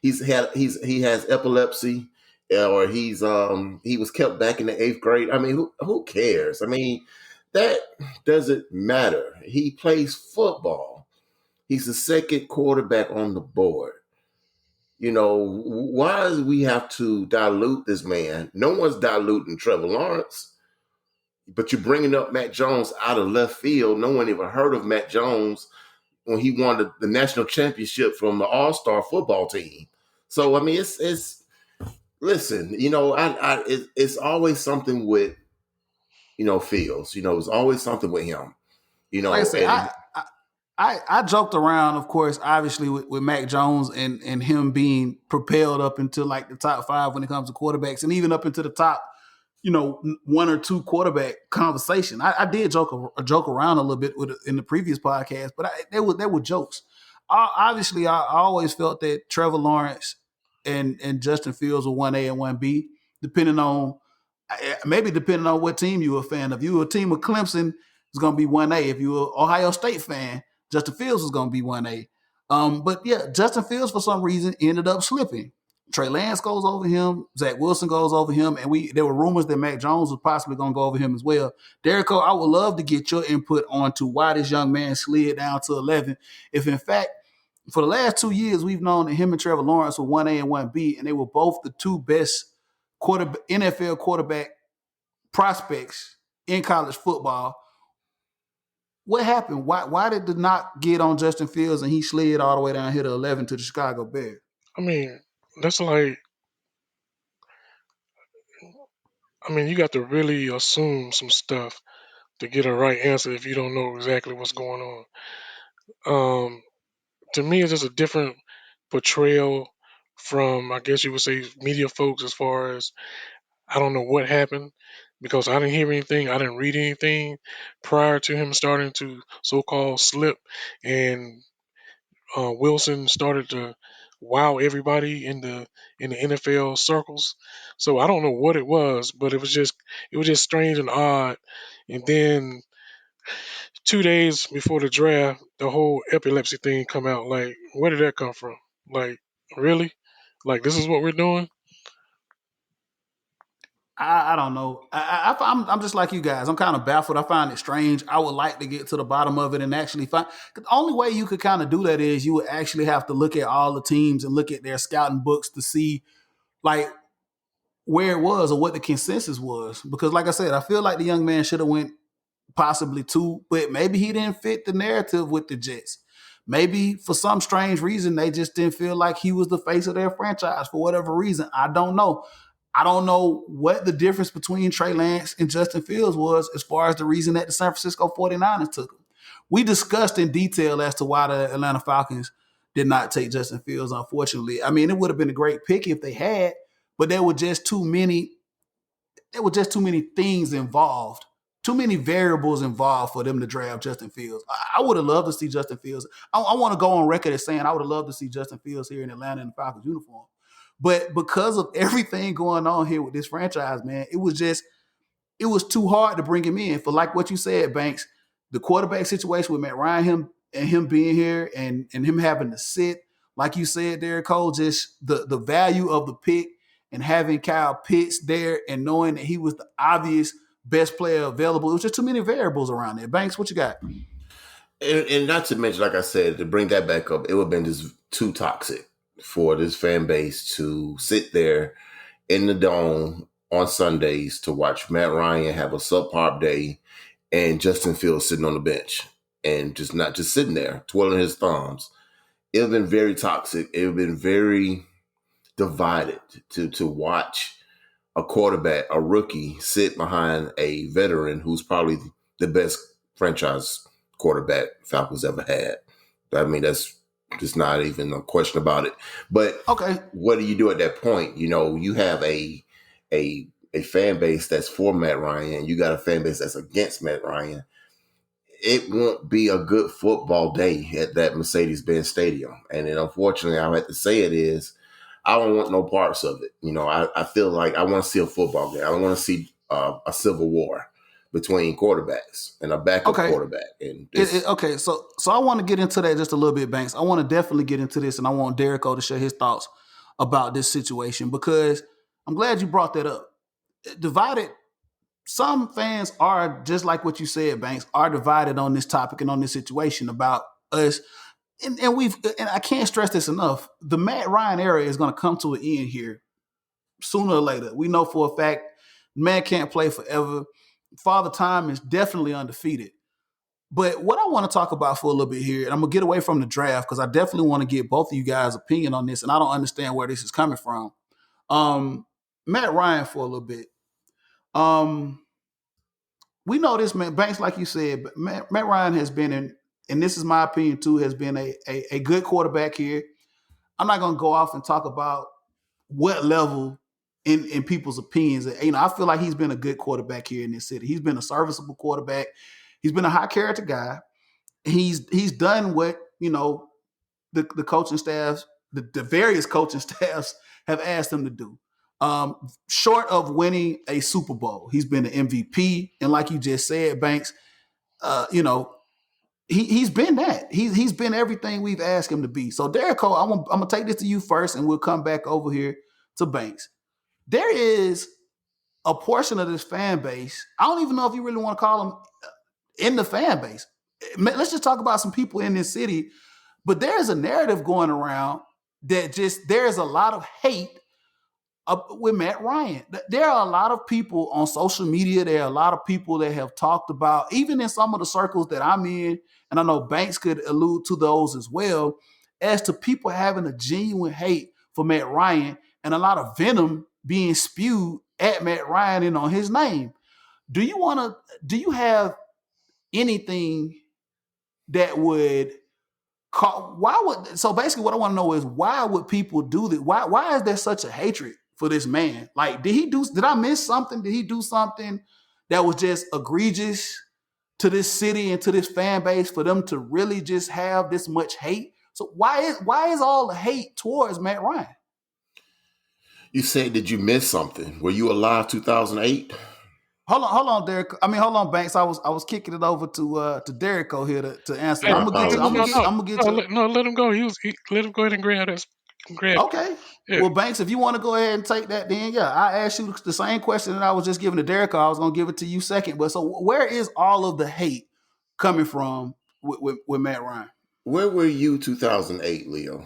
he has epilepsy, or he was kept back in the 8th grade. I mean, who cares? I mean, that doesn't matter. He plays football. He's the second quarterback on the board. Why do we have to dilute this man? No one's diluting Trevor Lawrence, but you're bringing up Matt Jones out of left field. No one even heard of Matt Jones when he won the national championship from the All-Star football team. So, I mean, it's listen, it's always something with, Fields, it's always something with him, Like I said, I joked around, of course, obviously with Mac Jones and him being propelled up into like the top 5 when it comes to quarterbacks, and even up into the top, 1 or 2 quarterback conversation. I did joke around a little bit in the previous podcast, but they were jokes. I always felt that Trevor Lawrence and Justin Fields were 1A and 1B, depending on depending on what team you were a fan of. If you were a team of Clemson, it's going to be 1A. If you were an Ohio State fan, Justin Fields was going to be 1A. But yeah, Justin Fields for some reason ended up slipping. Trey Lance goes over him. Zach Wilson goes over him, and there were rumors that Mac Jones was possibly going to go over him as well. Derek, I would love to get your input onto why this young man slid down to 11. If in fact, for the last 2 years, we've known that him and Trevor Lawrence were 1A and 1B, and they were both the two best NFL quarterback prospects in college football. What happened? Why did the knock get on Justin Fields and he slid all the way down here to 11 to the Chicago Bears? I mean, that's like, you got to really assume some stuff to get a right answer if you don't know exactly what's going on. To me, it's just a different portrayal from, I guess you would say, media folks, as far as I don't know what happened because I didn't hear anything, I didn't read anything prior to him starting to so-called slip, and Wilson started to wow everybody in the NFL circles. So I don't know what it was, but it was just strange and odd. And then 2 days before the draft, the whole epilepsy thing come out. Like, where did that come from? Like, really? Like, this is what we're doing? I don't know. I'm just like you guys. I'm kind of baffled. I find it strange. I would like to get to the bottom of it and actually find. The only way you could kind of do that is you would actually have to look at all the teams and look at their scouting books to see like where it was or what the consensus was. Because like I said, I feel like the young man should have went possibly two, but maybe he didn't fit the narrative with the Jets. Maybe for some strange reason they just didn't feel like he was the face of their franchise for whatever reason. I don't know. I don't know what the difference between Trey Lance and Justin Fields was as far as the reason that the San Francisco 49ers took him. We discussed in detail as to why the Atlanta Falcons did not take Justin Fields, unfortunately. I mean, it would have been a great pick if they had, but there were just too many things involved, too many variables involved for them to draft Justin Fields. I would have loved to see Justin Fields. I want to go on record as saying I would have loved to see Justin Fields here in Atlanta in the Falcons uniform. But because of everything going on here with this franchise, man, it was too hard to bring him in. For like what you said, Banks, the quarterback situation with Matt Ryan, him being here and him having to sit, like you said there, Cole, just the value of the pick and having Kyle Pitts there and knowing that he was the obvious best player available. It was just too many variables around there. Banks, what you got? And not to mention, like I said, to bring that back up, it would have been just too toxic for this fan base to sit there in the dome on Sundays to watch Matt Ryan have a subpar day and Justin Fields sitting on the bench and just not just sitting there twirling his thumbs. It would have been very toxic. It would have been very divided to watch a quarterback, a rookie, sit behind a veteran who's probably the best franchise quarterback Falcons ever had. I mean, that's just not even a question about it. But Okay. what do you do at that point? You know, you have a fan base that's for Matt Ryan. You got a fan base that's against Matt Ryan. It won't be a good football day at that Mercedes-Benz Stadium. And then unfortunately, I have to say it is, I don't want no parts of it. You know, I feel like I want to see a football game. I don't want to see a civil war between quarterbacks and a backup Okay. quarterback. And Okay, so I want to get into that just a little bit, Banks. I want to definitely get into this, and I want Derrico to share his thoughts about this situation because I'm glad you brought that up. Divided, some fans are just like what you said, Banks, are divided on this topic and on this situation about us. And I can't stress this enough. The Matt Ryan era is going to come to an end here sooner or later. We know for a fact, man can't play forever. Father Time is definitely undefeated. But what I want to talk about for a little bit here, and I'm going to get away from the draft because I definitely want to get both of you guys' opinion on this, and I don't understand where this is coming from. Matt Ryan for a little bit. We know this man, Banks, like you said, but Matt Ryan has been in, and this is my opinion too, has been a good quarterback here. I'm not going to go off and talk about what level in people's opinions. You know, I feel like he's been a good quarterback here in this city. He's been a serviceable quarterback. He's been a high character guy. He's done what, you know, the coaching staffs, the various coaching staffs have asked him to do. Short of winning a Super Bowl, he's been an MVP, and like you just said, Banks, you know, he's been that. He's been everything we've asked him to be. So, Derek Cole, I'm gonna take this to you first, and we'll come back over here to Banks. There is a portion of this fan base. I don't even know if you really want to call them in the fan base. Let's just talk about some people in this city. But there's a narrative going around that just there's a lot of hate with Matt Ryan. There are a lot of people on social media. There are a lot of people that have talked about, even in some of the circles that I'm in, and I know Banks could allude to those as well, as to people having a genuine hate for Matt Ryan and a lot of venom being spewed at Matt Ryan and on his name. Do you have anything that would so basically what I want to know is why would people do that? Why is there such a hatred for this man? Like, did I miss something? Did he do something that was just egregious to this city and to this fan base for them to really just have this much hate? So why is all the hate towards Matt Ryan? You said, did you miss something? Were you alive 2008? Hold on, Derek. Hold on, Banks. I was kicking it over to Derek here to answer. Hey, I'm gonna get you. no, let him go. Let him go ahead and grab this. Okay. Yeah. Well, Banks, if you want to go ahead and take that, then yeah, I asked you the same question that I was just giving to Derek. I was gonna give it to you second. But so where is all of the hate coming from with Matt Ryan? Where were you 2008, Leo?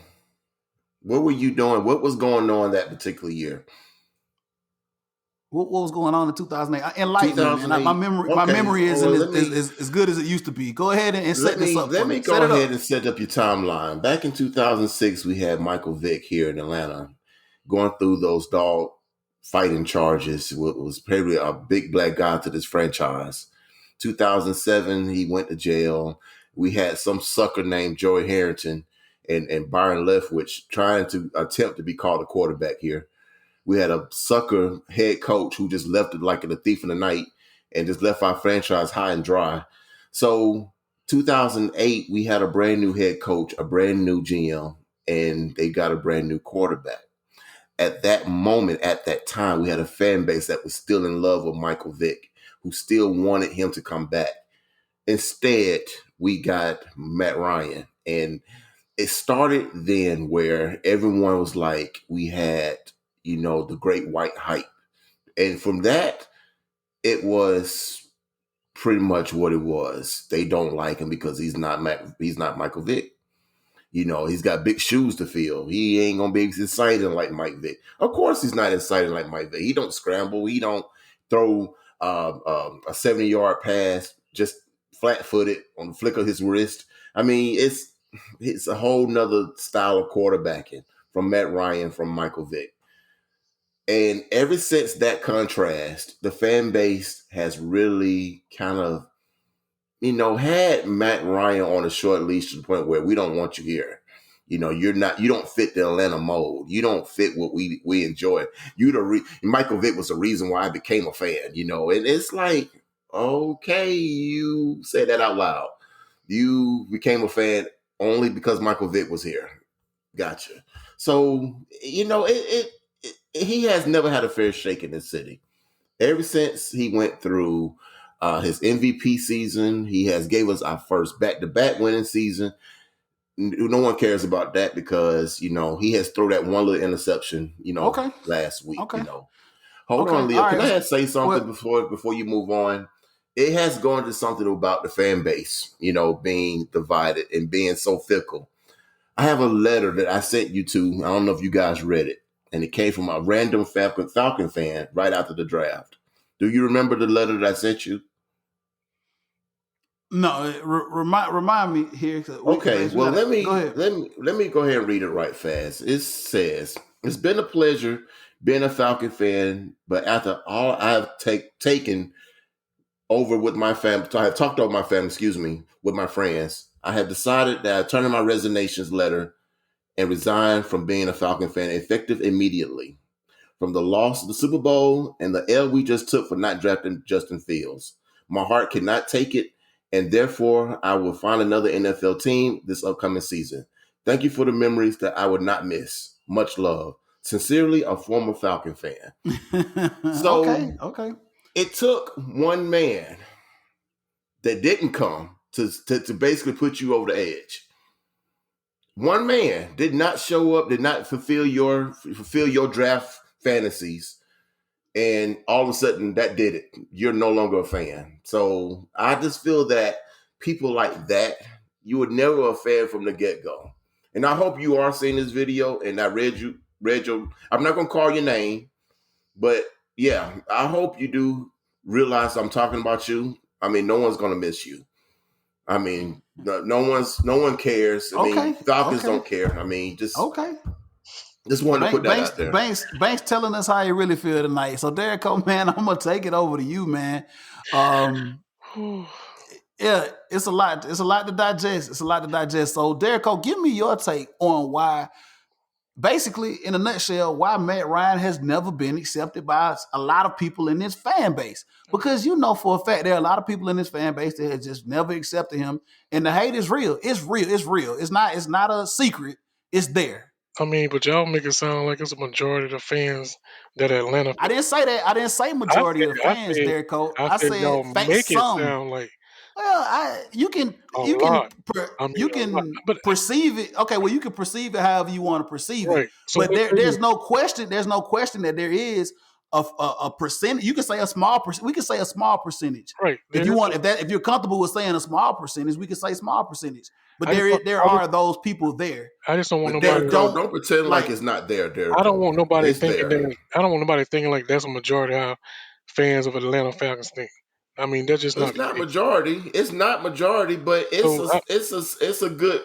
What were you doing? What was going on that particular year? What was going on in 2008? Enlighten me, man. My memory isn't as good as it used to be. Go ahead and set this up. Let me go ahead and set up your timeline. Back in 2006, we had Michael Vick here in Atlanta going through those dog fighting charges. It was probably a big black guy to this franchise. 2007, he went to jail. We had some sucker named Joey Harrington and Byron Leftwich trying to attempt to be called a quarterback here. We had a sucker head coach who just left it like a thief in the night and just left our franchise high and dry. So 2008, we had a brand new head coach, a brand new GM, and they got a brand new quarterback. At that moment, at that time, we had a fan base that was still in love with Michael Vick, who still wanted him to come back. Instead, we got Matt Ryan. And it started then where everyone was like, we had, the great white hype. And from that, it was pretty much what it was. They don't like him because he's not Michael Vick. He's got big shoes to fill. He ain't going to be exciting like Mike Vick. Of course he's not exciting like Mike Vick. He don't scramble. He don't throw a 70-yard pass just flat-footed on the flick of his wrist. I mean, it's a whole nother style of quarterbacking from Matt Ryan, from Michael Vick. And ever since that contrast, the fan base has really kind of, had Matt Ryan on a short leash to the point where we don't want you here. You don't fit the Atlanta mold. You don't fit what we enjoy. Michael Vick was the reason why I became a fan, and it's like, okay, you say that out loud. You became a fan only because Michael Vick was here. Gotcha. So, he has never had a fair shake in this city. Ever since he went through his MVP season, he has gave us our first back-to-back winning season. No one cares about that because, he has thrown that one little interception, last week, Okay. Hold on, Leo. All Can right. I say something before you move on? It has gone to something about the fan base, being divided and being so fickle. I have a letter that I sent you to. I don't know if you guys read it. And it came from a random Falcon fan right after the draft. Do you remember the letter that I sent you? No, remind me here. Okay, well, let me go ahead. let me go ahead and read it right fast. It says, "It's been a pleasure being a Falcon fan, but after all I have taken over with my family, I have talked over my family, with my friends, I have decided that I turn in my resignations letter and resign from being a Falcon fan effective immediately. From the loss of the Super Bowl and the L we just took for not drafting Justin Fields. My heart cannot take it, and therefore I will find another NFL team this upcoming season. Thank you for the memories that I would not miss. Much love. Sincerely, a former Falcon fan. Okay, So okay. it took one man that didn't come to basically put you over the edge. One man did not show up, did not fulfill your draft fantasies, and all of a sudden that did it. You're no longer a fan. So I just feel that people like that, you were never a fan from the get-go. And I hope you are seeing this video, and I read your, I'm not gonna call your name, but yeah, I hope you do realize I'm talking about you. I mean, no one's gonna miss you. I mean, no one cares. I mean, Falcons don't care. I mean, just wanted to put that out there. Banks telling us how he really feel tonight. So Derek Cole, man, I'm gonna take it over to you, man. Yeah, it's a lot. It's a lot to digest. It's a lot to digest. So Derek Cole, give me your take on why, basically, in a nutshell, why Matt Ryan has never been accepted by a lot of people in his fan base. Because you know for a fact there are a lot of people in his fan base that have just never accepted him, and the hate is real. It's real. It's real. It's not a secret. It's there. I mean, but y'all make it sound like it's a majority of the fans that Atlanta. I didn't say that. I didn't say majority of the fans, Derek Cole. I said y'all make it some. sound like Well, you can a lot. I mean, a lot. But perceive it. Okay, well, you can perceive it however you want to perceive it. right. So But there's no question. There's no question that there is a percentage. You can say a small percent. We can say a small percentage. Right. If you want, if you're comfortable with saying a small percentage, we can say small percentage. But I there are those people there. I just don't want But nobody. don't pretend like it's not there, Derek. I don't want nobody It's thinking there. that. I don't want nobody thinking like that's a majority of how fans of Atlanta Falcons think. I mean, that's just not. It's not majority. It's not majority, but it's a good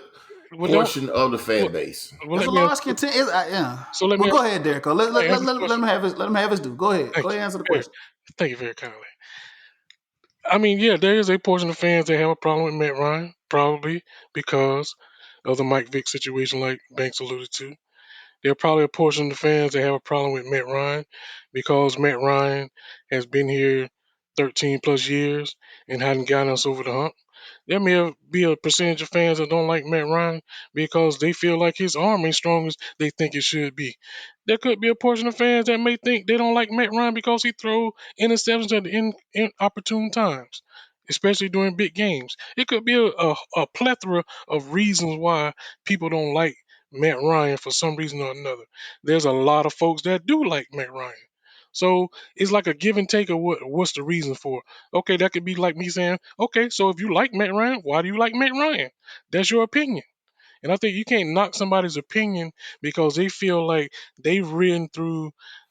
portion of the fan base. There's a large content. Yeah. So let me. Well, go ahead, Derek. Let him have his. Let him have his due. Go ahead. Thank Go ahead. you. And answer the question. Thank you very kindly. I mean, yeah, there is a portion of fans that have a problem with Matt Ryan, probably because of the Mike Vick situation, like Banks alluded to. There are probably a portion of the fans that have a problem with Matt Ryan because Matt Ryan has been here 13 plus years and hadn't gotten us over the hump. There may be a percentage of fans that don't like Matt Ryan because they feel like his arm ain't strong as they think it should be. There could be a portion of fans that may think they don't like Matt Ryan because he throw interceptions at the inopportune times, especially during big games. It could be a plethora of reasons why people don't like Matt Ryan for some reason or another. There's a lot of folks that do like Matt Ryan. So it's like a give and take of what's the reason for it. Okay, that could be like me saying, okay, so if you like Matt Ryan, why do you like Matt Ryan? That's your opinion. And I think you can't knock somebody's opinion because they feel like they've ridden through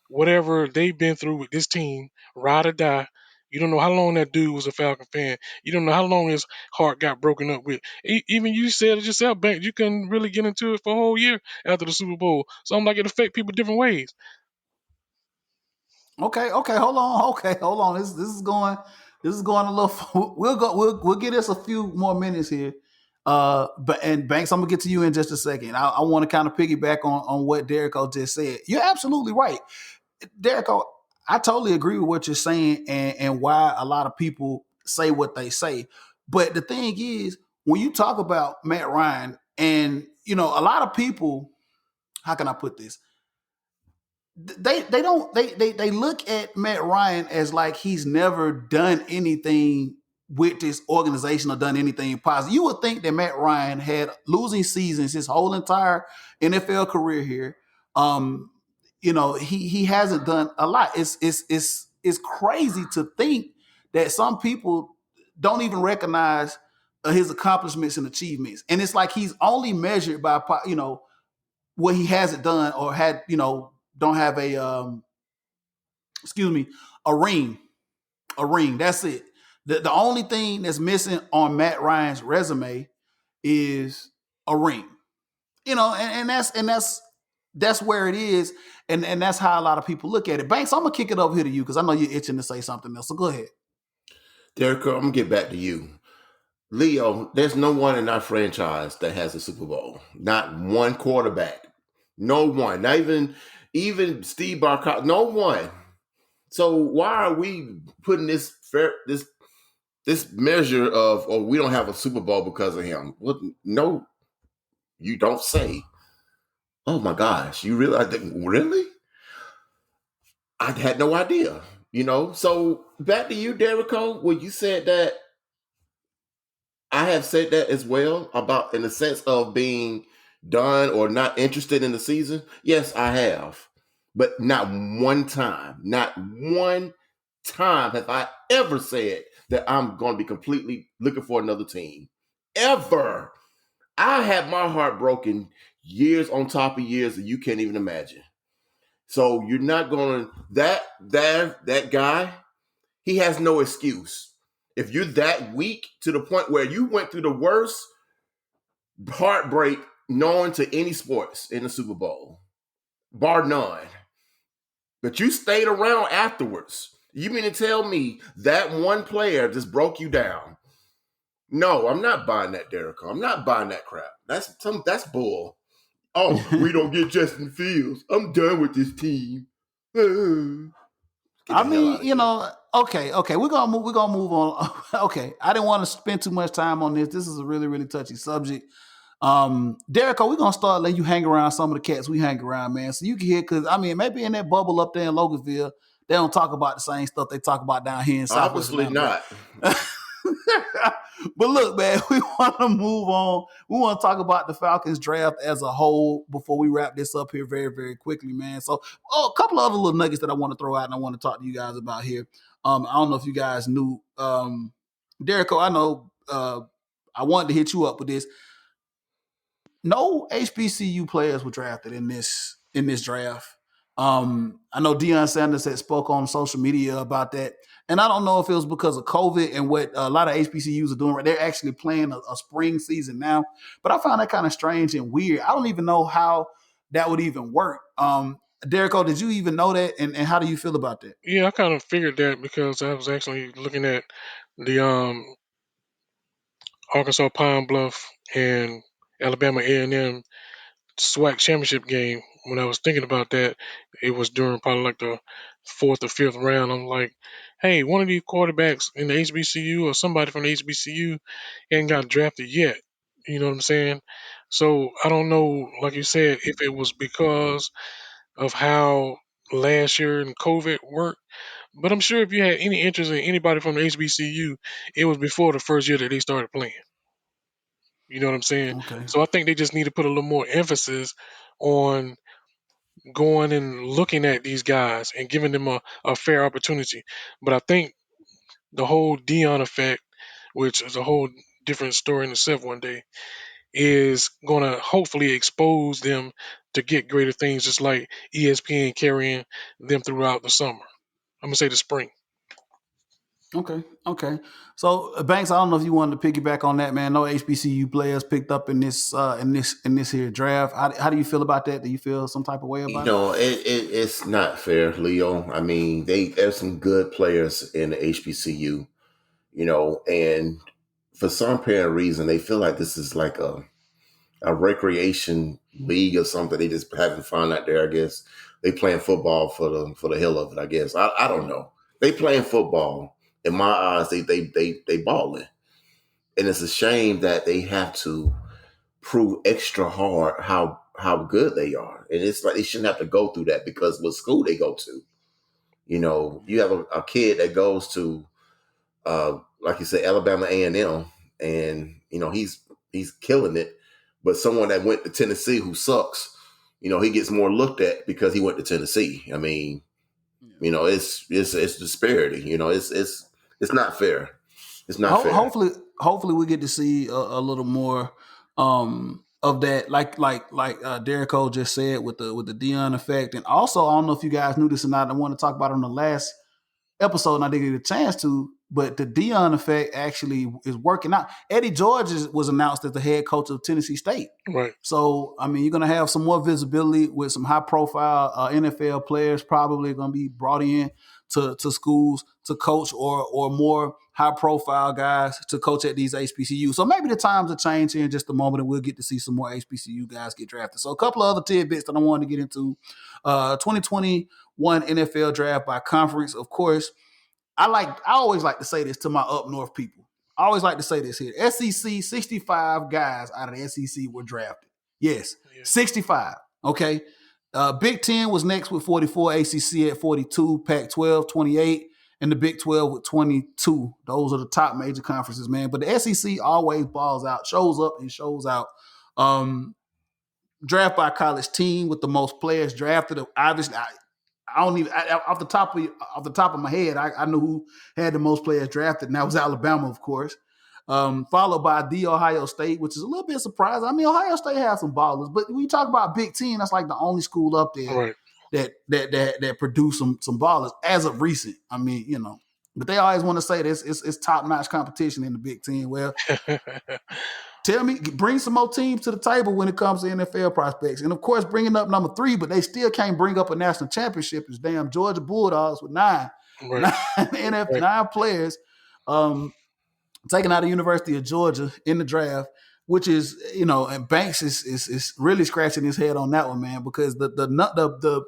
whatever they've been through with this team, ride or die. You don't know how long that dude was a Falcon fan. You don't know how long his heart got broken up with. Even you said it yourself, Bank. You couldn't really get into it for a whole year after the Super Bowl. So I'm like, it affect people different ways. Okay, hold on. Okay, hold on. This is going a little. We'll get us a few more minutes here. But Banks, I'm gonna get to you in just a second. I want to kind of piggyback on what Derek just said. You're absolutely right, Derek. I totally agree with what you're saying and why a lot of people say what they say. But the thing is, when you talk about Matt Ryan, and a lot of people, how can I put this? They look at Matt Ryan as like he's never done anything with this organization or done anything positive. You would think that Matt Ryan had losing seasons his whole entire NFL career here. He hasn't done a lot. It's crazy to think that some people don't even recognize his accomplishments and achievements, and it's like he's only measured by what he hasn't done or had don't have a a ring. That's it. The only thing that's missing on Matt Ryan's resume is a ring. And that's where it is, and that's how a lot of people look at it. Banks, I'm gonna kick it over here to you because I know you're itching to say something else. So go ahead. Derek, I'm gonna get back to you. Leo, there's no one in our franchise that has a Super Bowl. Not one quarterback. No one. Not even Steve Barkov. No one. So why are we putting this measure of, oh, we don't have a Super Bowl because of him? Well, no, you don't say. Oh my gosh, you really? Really? I had no idea. So back to you, Derico, when you said that, I have said that as well about in the sense of being done or not interested in the season. Yes, I have. But not one time have I ever said that I'm going to be completely looking for another team. Ever. I had my heart broken years on top of years that you can't even imagine. So you're not going to that guy, he has no excuse. If you're that weak to the point where you went through the worst heartbreak known to any sports in the Super Bowl, bar none, but you stayed around afterwards, you mean to tell me that one player just broke you down? No, I'm not buying that, Derico. I'm not buying that crap. That's bull. Oh, we don't get Justin Fields. I'm done with this team. Get I the hell mean, out of here. okay, we're gonna move on. Okay, I didn't want to spend too much time on this. This is a really, really touchy subject. Derico, we're gonna start letting you hang around some of the cats we hang around, man. So you can hear, because I mean, maybe in that bubble up there in Loganville, they don't talk about the same stuff they talk about down here in Southwest Obviously Atlanta. But not. but look, man, we want to move on. We want to talk about the Falcons draft as a whole before we wrap this up here very, very quickly, man. So, a couple of other little nuggets that I want to throw out and I want to talk to you guys about here. I don't know if you guys knew, Derico. I know. I wanted to hit you up with this. No HBCU players were drafted in this draft. I know Deion Sanders had spoke on social media about that, and I don't know if it was because of COVID and what a lot of HBCUs are doing. Right, they're actually playing a spring season now, but I found that kind of strange and weird. I don't even know how that would even work. Derico, did you even know that, and how do you feel about that? Yeah, I kind of figured that because I was actually looking at the Arkansas Pine Bluff and Alabama A&M SWAC championship game. When I was thinking about that, it was during probably like the fourth or fifth round. I'm like, hey, one of these quarterbacks in the HBCU or somebody from the HBCU ain't got drafted yet. You know what I'm saying? So I don't know, like you said, if it was because of how last year and COVID worked. But I'm sure if you had any interest in anybody from the HBCU, it was before the first year that they started playing. You know what I'm saying? Okay. So I think they just need to put a little more emphasis on going and looking at these guys and giving them a fair opportunity. But I think the whole Dion effect, which is a whole different story in itself one day, is going to hopefully expose them to get greater things, just like ESPN carrying them throughout the summer. I'm going to say the spring. Okay. Okay. So Banks, I don't know if you wanted to piggyback on that, man. No HBCU players picked up in this here draft. How do you feel about that? Do you feel some type of way about it? It's not fair, Leo. I mean, there's some good players in the HBCU, and for some apparent reason, they feel like this is like a recreation league or something. They just having fun out there. I guess they playing football for the hell of it. I guess I don't know. They playing football. In my eyes, they balling, and it's a shame that they have to prove extra hard how good they are. And it's like they shouldn't have to go through that because what school they go to. You have a kid that goes to like you said, Alabama A&M, and he's killing it. But someone that went to Tennessee who sucks, he gets more looked at because he went to Tennessee. I mean, it's disparity. It's not fair. It's not fair. Hopefully we get to see a little more of that, like Derico just said with the Dion effect, and also I don't know if you guys knew this or not. I want to talk about it on the last episode, and I didn't get a chance to. But the Dion effect actually is working out. Eddie George was announced as the head coach of Tennessee State. Right. So, I mean, you're going to have some more visibility with some high profile NFL players probably going to be brought in to schools to coach, or more high profile guys to coach at these HBCU. So maybe the times are changing in just a moment and we'll get to see some more HBCU guys get drafted. So a couple of other tidbits that I wanted to get into. 2021 NFL draft by conference, of course. I always like to say this to my up north people. I always like to say this here. SEC, 65 guys out of the SEC were drafted. Yes, Yeah. 65. Okay. Big Ten was next with 44, ACC at 42, Pac 12, 28, and the Big 12 with 22. Those are the top major conferences, man. But the SEC always balls out, shows up and shows out. Draft by college team with the most players drafted. Obviously, I don't even off the top of my head, I knew who had the most players drafted, and that was Alabama, of course. Followed by the Ohio State, which is a little bit surprising. I mean, Ohio State has some ballers, but when you talk about Big Ten, that's like the only school up there Right. that produced some ballers as of recent. I mean, but they always want to say this it's top notch competition in the Big Ten. Well, tell me, bring some more teams to the table when it comes to NFL prospects. And of course, bringing up number 3, but they still can't bring up a national championship is damn Georgia Bulldogs with nine Right. nine players taken out of the University of Georgia in the draft, which is, and Banks is really scratching his head on that one, man, because the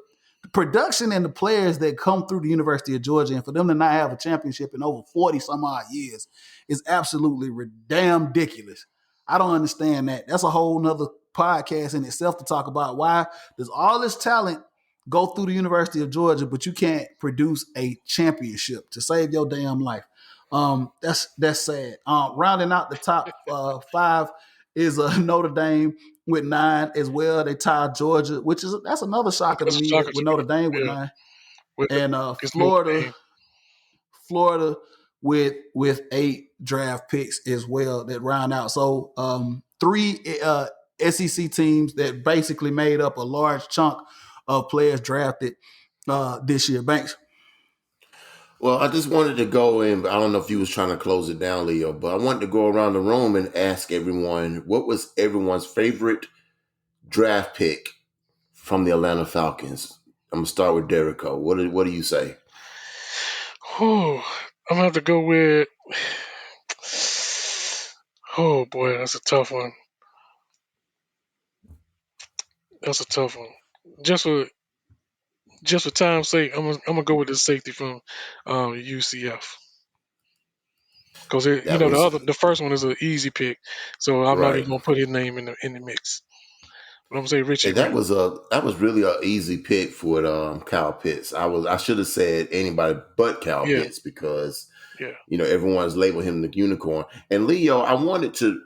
production and the players that come through the University of Georgia, and for them to not have a championship in over 40 some odd years is absolutely damn ridiculous. I don't understand that. That's a whole nother podcast in itself to talk about why does all this talent go through the University of Georgia, but you can't produce a championship to save your damn life. That's sad. Rounding out the top 5 is Notre Dame with 9 as well. They tied Georgia, that's another shocker to me with Notre Dame with 9, and Florida with 8 draft picks as well that round out. So 3 SEC teams that basically made up a large chunk of players drafted this year. Banks. Well, I just wanted to go in. I don't know if you was trying to close it down, Leo, but I wanted to go around the room and ask everyone what was everyone's favorite draft pick from the Atlanta Falcons. I'm gonna start with Derico. What do you say? I'm gonna have to go with. Oh boy, that's a tough one. That's a tough one. Just for time's sake, I'm gonna go with the safety from UCF. Because That was the first one is an easy pick, so I'm not right. even gonna put his name in the mix. But I'm gonna say Richie And Grant. that was really an easy pick for Kyle Pitts. I should have said anybody but Kyle Yeah, Pitts because yeah. everyone's labeled him the unicorn. And Leo, I wanted you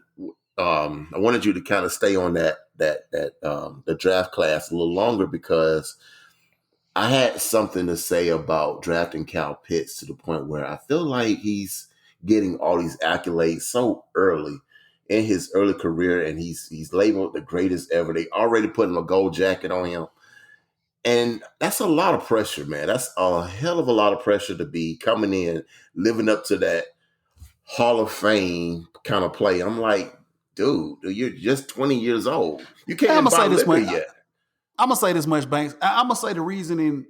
to kind of stay on that the draft class a little longer because I had something to say about drafting Kyle Pitts to the point where I feel like he's getting all these accolades so early in his early career, and he's labeled the greatest ever. They already putting a gold jacket on him. And that's a lot of pressure, man. That's a hell of a lot of pressure to be coming in, living up to that Hall of Fame kind of play. I'm like, dude, you're just 20 years old. You can't even buy liquor yet. I'm gonna say this much, Banks. I'm gonna say the reasoning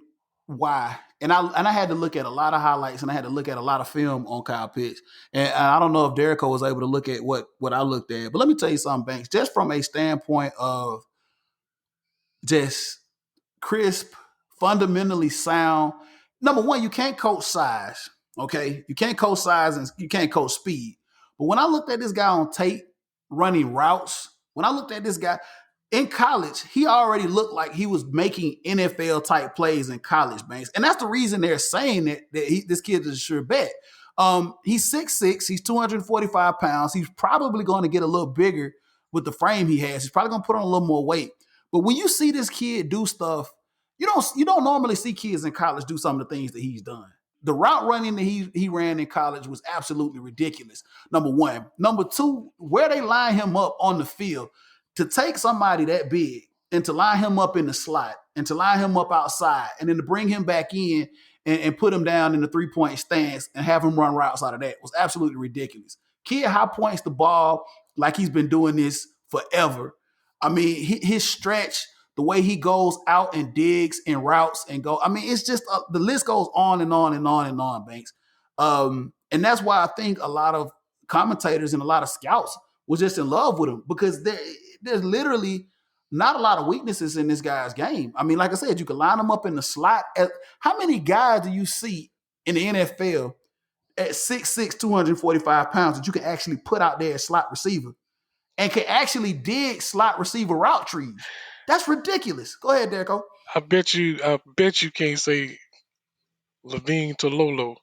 why, and I had to look at a lot of highlights and I had to look at a lot of film on Kyle Pitts, and I don't know if Derico was able to look at what I looked at, but let me tell you something, Banks. Just from a standpoint of just crisp, fundamentally sound. Number one, you can't coach size. Okay, you can't coach size and you can't coach speed. But when I looked at this guy on tape running routes, when I looked at this guy in college, he already looked like he was making NFL type plays in college, Banks. And that's the reason they're saying that this kid is a sure bet. He's 6'6", he's 245 pounds. He's probably going to get a little bigger with the frame he has. He's probably going to put on a little more weight. But when you see this kid do stuff, you don't normally see kids in college do some of the things that he's done. The route running that he ran in college was absolutely ridiculous. Number one. Number two, where they line him up on the field, to take somebody that big and to line him up in the slot and to line him up outside and then to bring him back in and put him down in the 3-point stance and have him run routes out of that was absolutely ridiculous. Kid high points the ball like he's been doing this forever. I mean, his stretch, the way he goes out and digs and routes and go. I mean, it's just the list goes on and on and on and on, Banks. And that's why I think a lot of commentators and a lot of scouts was just in love with him because there's literally not a lot of weaknesses in this guy's game. I mean, like I said, you can line him up in the slot. How many guys do you see in the NFL at 6'6", 245 pounds that you can actually put out there as slot receiver and can actually dig slot receiver route trees? That's ridiculous. Go ahead, Derrico. I bet you can't say Levine to Lolo.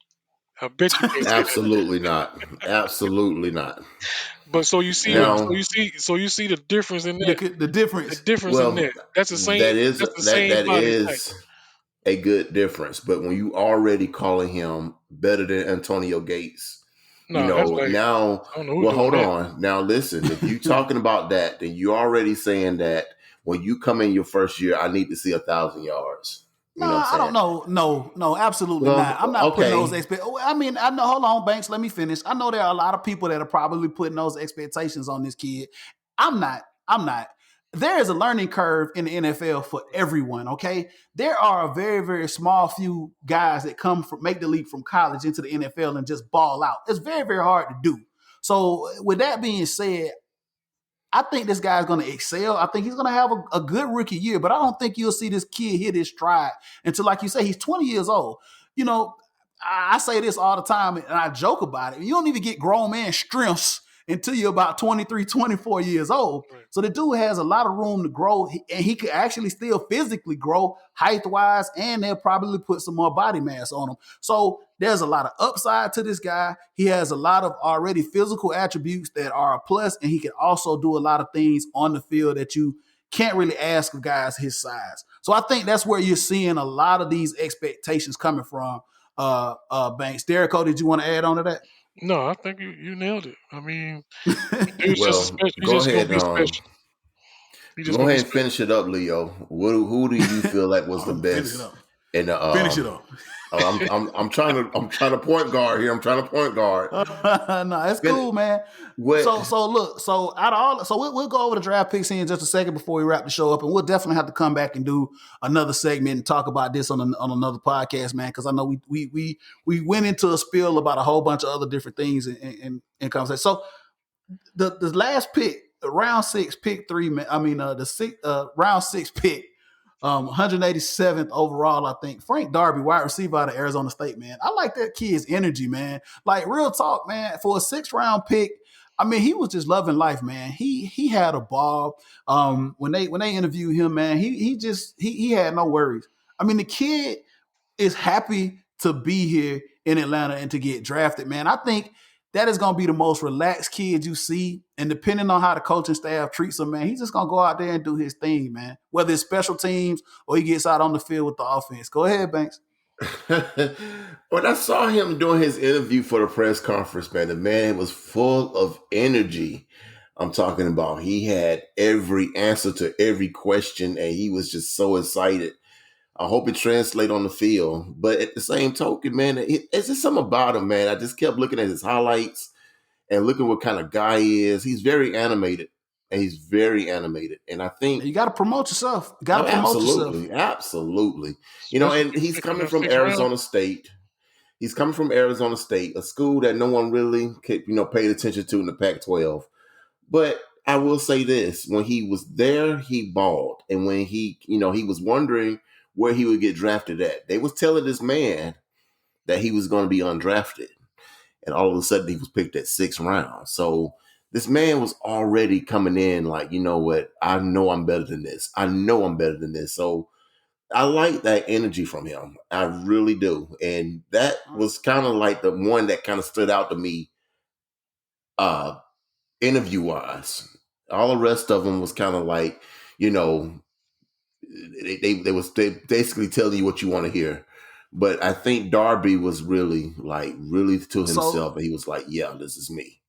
I bet you can't say that. Absolutely not. Absolutely not. But so you see Yeah. so you see the difference in that. The The difference. difference in Well, that. That's the same. That's the same that body type. is a good difference. But when you already calling him better than Antonio Gates, No, that's like now, I don't know who well, doing hold that. on. Now listen, if you talking about that, then you already saying that when you come in your first year, I need to see 1,000 yards. You know what I'm Nah, I don't saying? know. No, absolutely not. I'm Well, not putting those okay. expect. I mean, I know. Hold on, Banks. Let me finish. I know there are a lot of people that are probably putting those expectations on this kid. I'm not. I'm not. There is a learning curve in the NFL for everyone. Okay, there are a very, very small few guys that come from make the leap from college into the NFL and just ball out. It's very, very hard to do. So, with that being said, I think this guy's going to excel. I think he's going to have a good rookie year, but I don't think you'll see this kid hit his stride until, like you say, he's 20 years old. You know, I say this all the time and I joke about it. You don't even get grown man strengths until you're about 23, 24 years old. Right. So the dude has a lot of room to grow, and he could actually still physically grow height wise, and they'll probably put some more body mass on him. So there's a lot of upside to this guy. He has a lot of already physical attributes that are a plus, and he can also do a lot of things on the field that you can't really ask of guys his size. So I think that's where you're seeing a lot of these expectations coming from. Banks. Derrico, did you want to add on to that? No, I think you nailed it. I mean, dude's just a Well, special. He's just gonna be special. He's just go gonna be ahead and special. finish it up, Leo. Who do you feel like was the Finish it best up. in the Finish it up. I'm trying to point guard here. I'm trying to point guard. No, it's Fin- cool, man. what So look, so out of all, so we'll go over the draft picks in just a second before we wrap the show up, and we'll definitely have to come back and do another segment and talk about this on another podcast, man. Because I know we went into a spiel about a whole bunch of other different things in conversation. So the last pick, round six, pick three, man. I mean, round six pick, 187th overall, I think. Frank Darby, wide receiver out of Arizona State, man. I like that kid's energy, man. Like real talk, man. For a 6th round pick, I mean, he was just loving life, man. He had a ball. When they interviewed him, man, he had no worries. I mean, the kid is happy to be here in Atlanta and to get drafted, man. I think that is going to be the most relaxed kid you see. And depending on how the coaching staff treats him, man, he's just going to go out there and do his thing, man. Whether it's special teams or he gets out on the field with the offense. Go ahead, Banks. when I saw him doing his interview for the press conference, man, the man was full of energy. I'm talking about he had every answer to every question, and he was just so excited. I hope it translates on the field. But at the same token, man, it's just something about him, man. I just kept looking at his highlights and looking what kind of guy he is. He's very animated, and he's very animated. And I think, You got to promote yourself. You got no, to promote yourself. absolutely, absolutely. Especially And he's picking coming up from 6th round. Arizona State. He's coming from Arizona State, a school that no one really, paid attention to in the Pac-12. But I will say this: when he was there, he balled, and when he was wondering where he would get drafted at. They was telling this man that he was going to be undrafted, and all of a sudden he was picked at 6th round. So this man was already coming in like, you know what? I know I'm better than this. I know I'm better than this. So I like that energy from him. I really do. And that was kind of like the one that kind of stood out to me, uh, interview wise. All the rest of them was kind of like, you know, they basically telling you what you want to hear. But I think Darby was really to So himself, and he was like, "Yeah, this is me."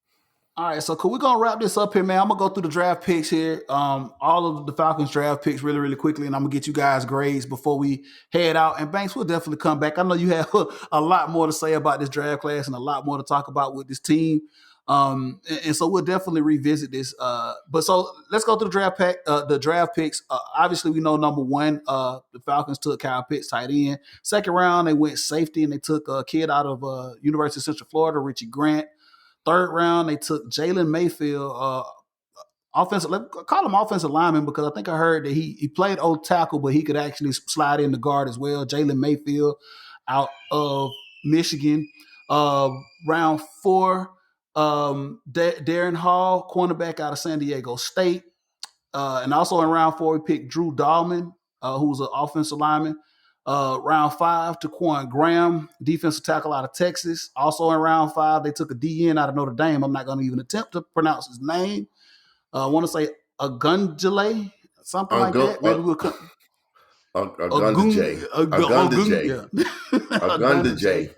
all right, so cool. We're gonna wrap this up here, man. I'm gonna go through the draft picks here. All of the Falcons draft picks really, really quickly, and I'm gonna get you guys grades before we head out. And Banks will definitely come back. I know you have a lot more to say about this draft class and a lot more to talk about with this team. And so we'll definitely revisit this. But so let's go through the draft picks. Obviously, we know number one, the Falcons took Kyle Pitts, tight end. 2nd round, they went safety and they took a kid out of University of Central Florida, Richie Grant. 3rd round, they took Jalen Mayfield, offensive. Call him offensive lineman because I think I heard that he played old tackle, but he could actually slide in the guard as well. Jalen Mayfield out of Michigan. Round 4, Darren Hall, cornerback out of San Diego State. And also in round 4, we picked Drew Dahlman, who's an offensive lineman. Round 5, Taquan Graham, defensive tackle out of Texas. Also in round 5, they took a DN out of Notre Dame. I'm not going to even attempt to pronounce his name. I want to say Agundale, something like Ungo, that. Maybe we'll Agunda J. Agunda J. Yeah. Agunda J.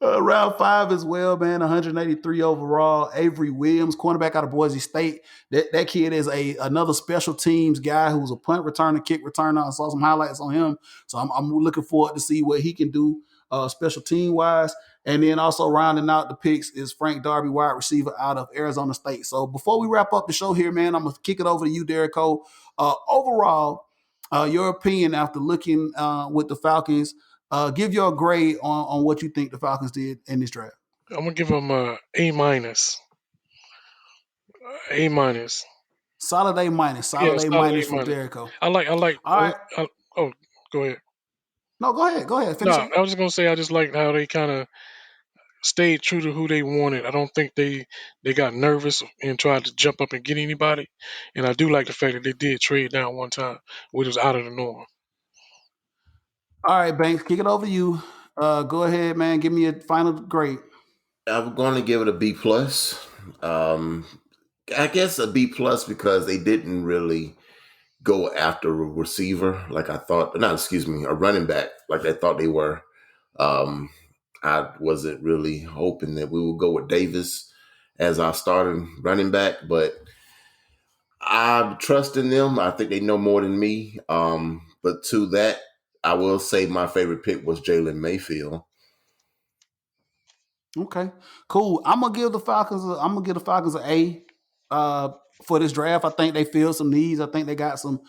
Round 5 as well, man. 183 overall. Avery Williams, cornerback out of Boise State. That kid is another special teams guy who's a punt returner, kick returner. I saw some highlights on him, so I'm looking forward to see what he can do special team wise. And then also rounding out the picks is Frank Darby, wide receiver out of Arizona State. So before we wrap up the show here, man, I'm gonna kick it over to you, Derrico. Overall, your opinion after looking with the Falcons. Give your grade on what you think the Falcons did in this draft. I'm gonna give them a A minus. A minus. Solid A minus. Yeah, Solid A solid minus A from minus. Derrico. I like. All right. Oh, go ahead. No, go ahead. Go ahead. No, Finish up. I was just gonna say I just liked how they kind of stayed true to who they wanted. I don't think they got nervous and tried to jump up and get anybody. And I do like the fact that they did trade down one time, which was out of the norm. All right, Banks, kick it over to you. Go ahead, man. Give me a final grade. I'm going to give it a B plus. I guess a B plus because they didn't really go after a receiver like I thought. Not excuse me, a running back like I thought they were. I wasn't really hoping that we would go with Davis as our starting running back, but I trust in them. I think they know more than me. But to that, I will say my favorite pick was Jalen Mayfield. Okay, cool. I'm gonna give the Falcons. An A for this draft. I think they filled some needs. I think they got some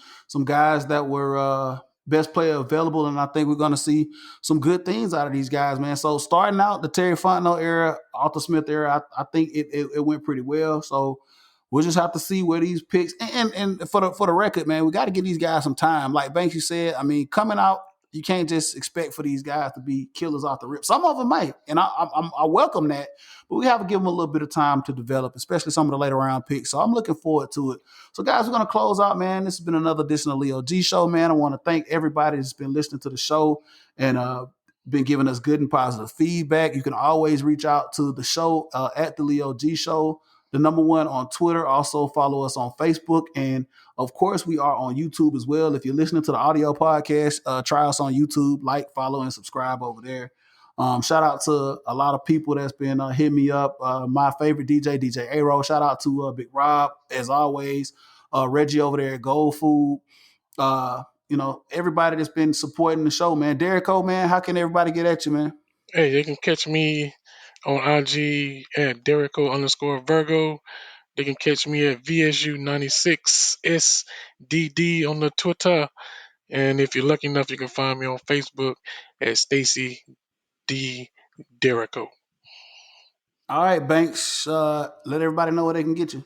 guys that were best player available, and I think we're gonna see some good things out of these guys, man. So starting out the Terry Fontenot era, Arthur Smith era, I think it went pretty well. So we'll just have to see where these picks and for the record, man, we got to give these guys some time. Like Banks, you said, I mean, coming out, you can't just expect for these guys to be killers off the rip. Some of them might, and I welcome that, but we have to give them a little bit of time to develop, especially some of the later round picks. So I'm looking forward to it. So guys, we're gonna close out, man. This has been another edition of Leo G Show, man. I want to thank everybody that's been listening to the show and been giving us good and positive feedback. You can always reach out to the show at the Leo G Show, the number 1 on Twitter. Also follow us on Facebook. And of course, we are on YouTube as well. If you're listening to the audio podcast, try us on YouTube, like, follow, and subscribe over there. Shout out to a lot of people that's been hitting me up. My favorite DJ A-Roll. Shout out to Big Rob, as always. Reggie over there at Gold Food. Everybody that's been supporting the show, man. Derrico, man, how can everybody get at you, man? Hey, they can catch me on IG at Derrico_Virgo. They can catch me at VSU96SDD on the Twitter. And if you're lucky enough, you can find me on Facebook at Stacy D. Derrico. All right, Banks. Let everybody know where they can get you.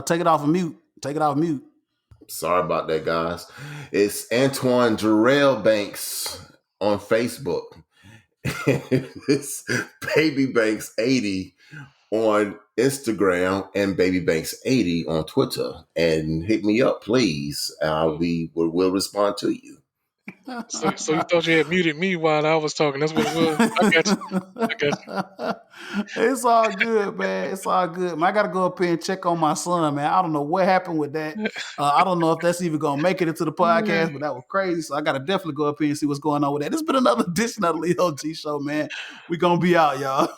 Take it off of mute. Take it off of mute. Sorry about that, guys. It's Antoine Jarrell Banks on Facebook. It's Baby Banks 80 on Instagram and Baby Banks 80 on Twitter. And hit me up, please. We'll respond to you. So you thought you had muted me while I was talking. That's what it was. I got you. It's all good, man. It's all good. Man, I got to go up here and check on my son, man. I don't know what happened with that. I don't know if that's even going to make it into the podcast, but that was crazy. So I got to definitely go up here and see what's going on with that. This has been another edition of the Leo G Show, man. We're going to be out, y'all.